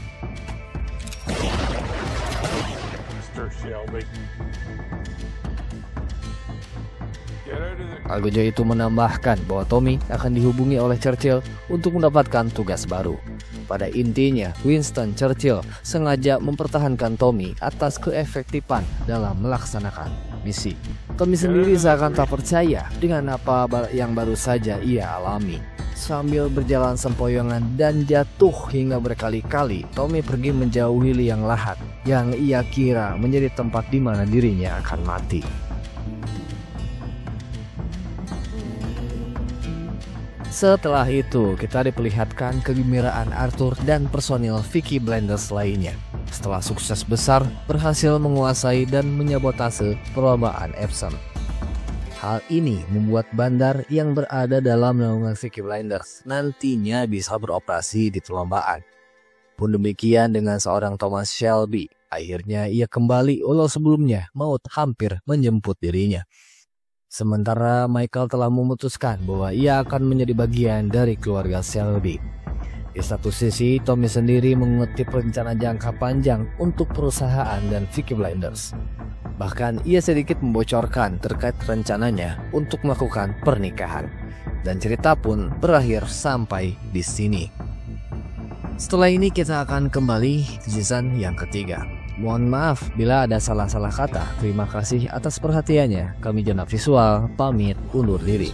Algojo itu menambahkan bahwa Tommy akan dihubungi oleh Churchill untuk mendapatkan tugas baru. Pada intinya, Winston Churchill sengaja mempertahankan Tommy atas keefektifan dalam melaksanakan misi. Tommy sendiri seakan tak percaya dengan apa yang baru saja ia alami. Sambil berjalan sempoyongan dan jatuh hingga berkali-kali, Tommy pergi menjauhi liang lahat yang ia kira menjadi tempat di mana dirinya akan mati. Setelah itu, kita diperlihatkan kegembiraan Arthur dan personil Peaky Blinders lainnya. Setelah sukses besar, berhasil menguasai dan menyabotase perlombaan Epsom. Hal ini membuat bandar yang berada dalam naungan Peaky Blinders nantinya bisa beroperasi di perlombaan. Pun demikian dengan seorang Thomas Shelby. Akhirnya ia kembali walau sebelumnya maut hampir menjemput dirinya. Sementara Michael telah memutuskan bahwa ia akan menjadi bagian dari keluarga Shelby. Di satu sisi, Tommy sendiri mengutip rencana jangka panjang untuk perusahaan dan Peaky Blinders. Bahkan ia sedikit membocorkan terkait rencananya untuk melakukan pernikahan. Dan cerita pun berakhir sampai di sini. Setelah ini kita akan kembali di season yang ketiga. Mohon maaf bila ada salah-salah kata. Terima kasih atas perhatiannya. Kami Jenap Visual pamit undur diri.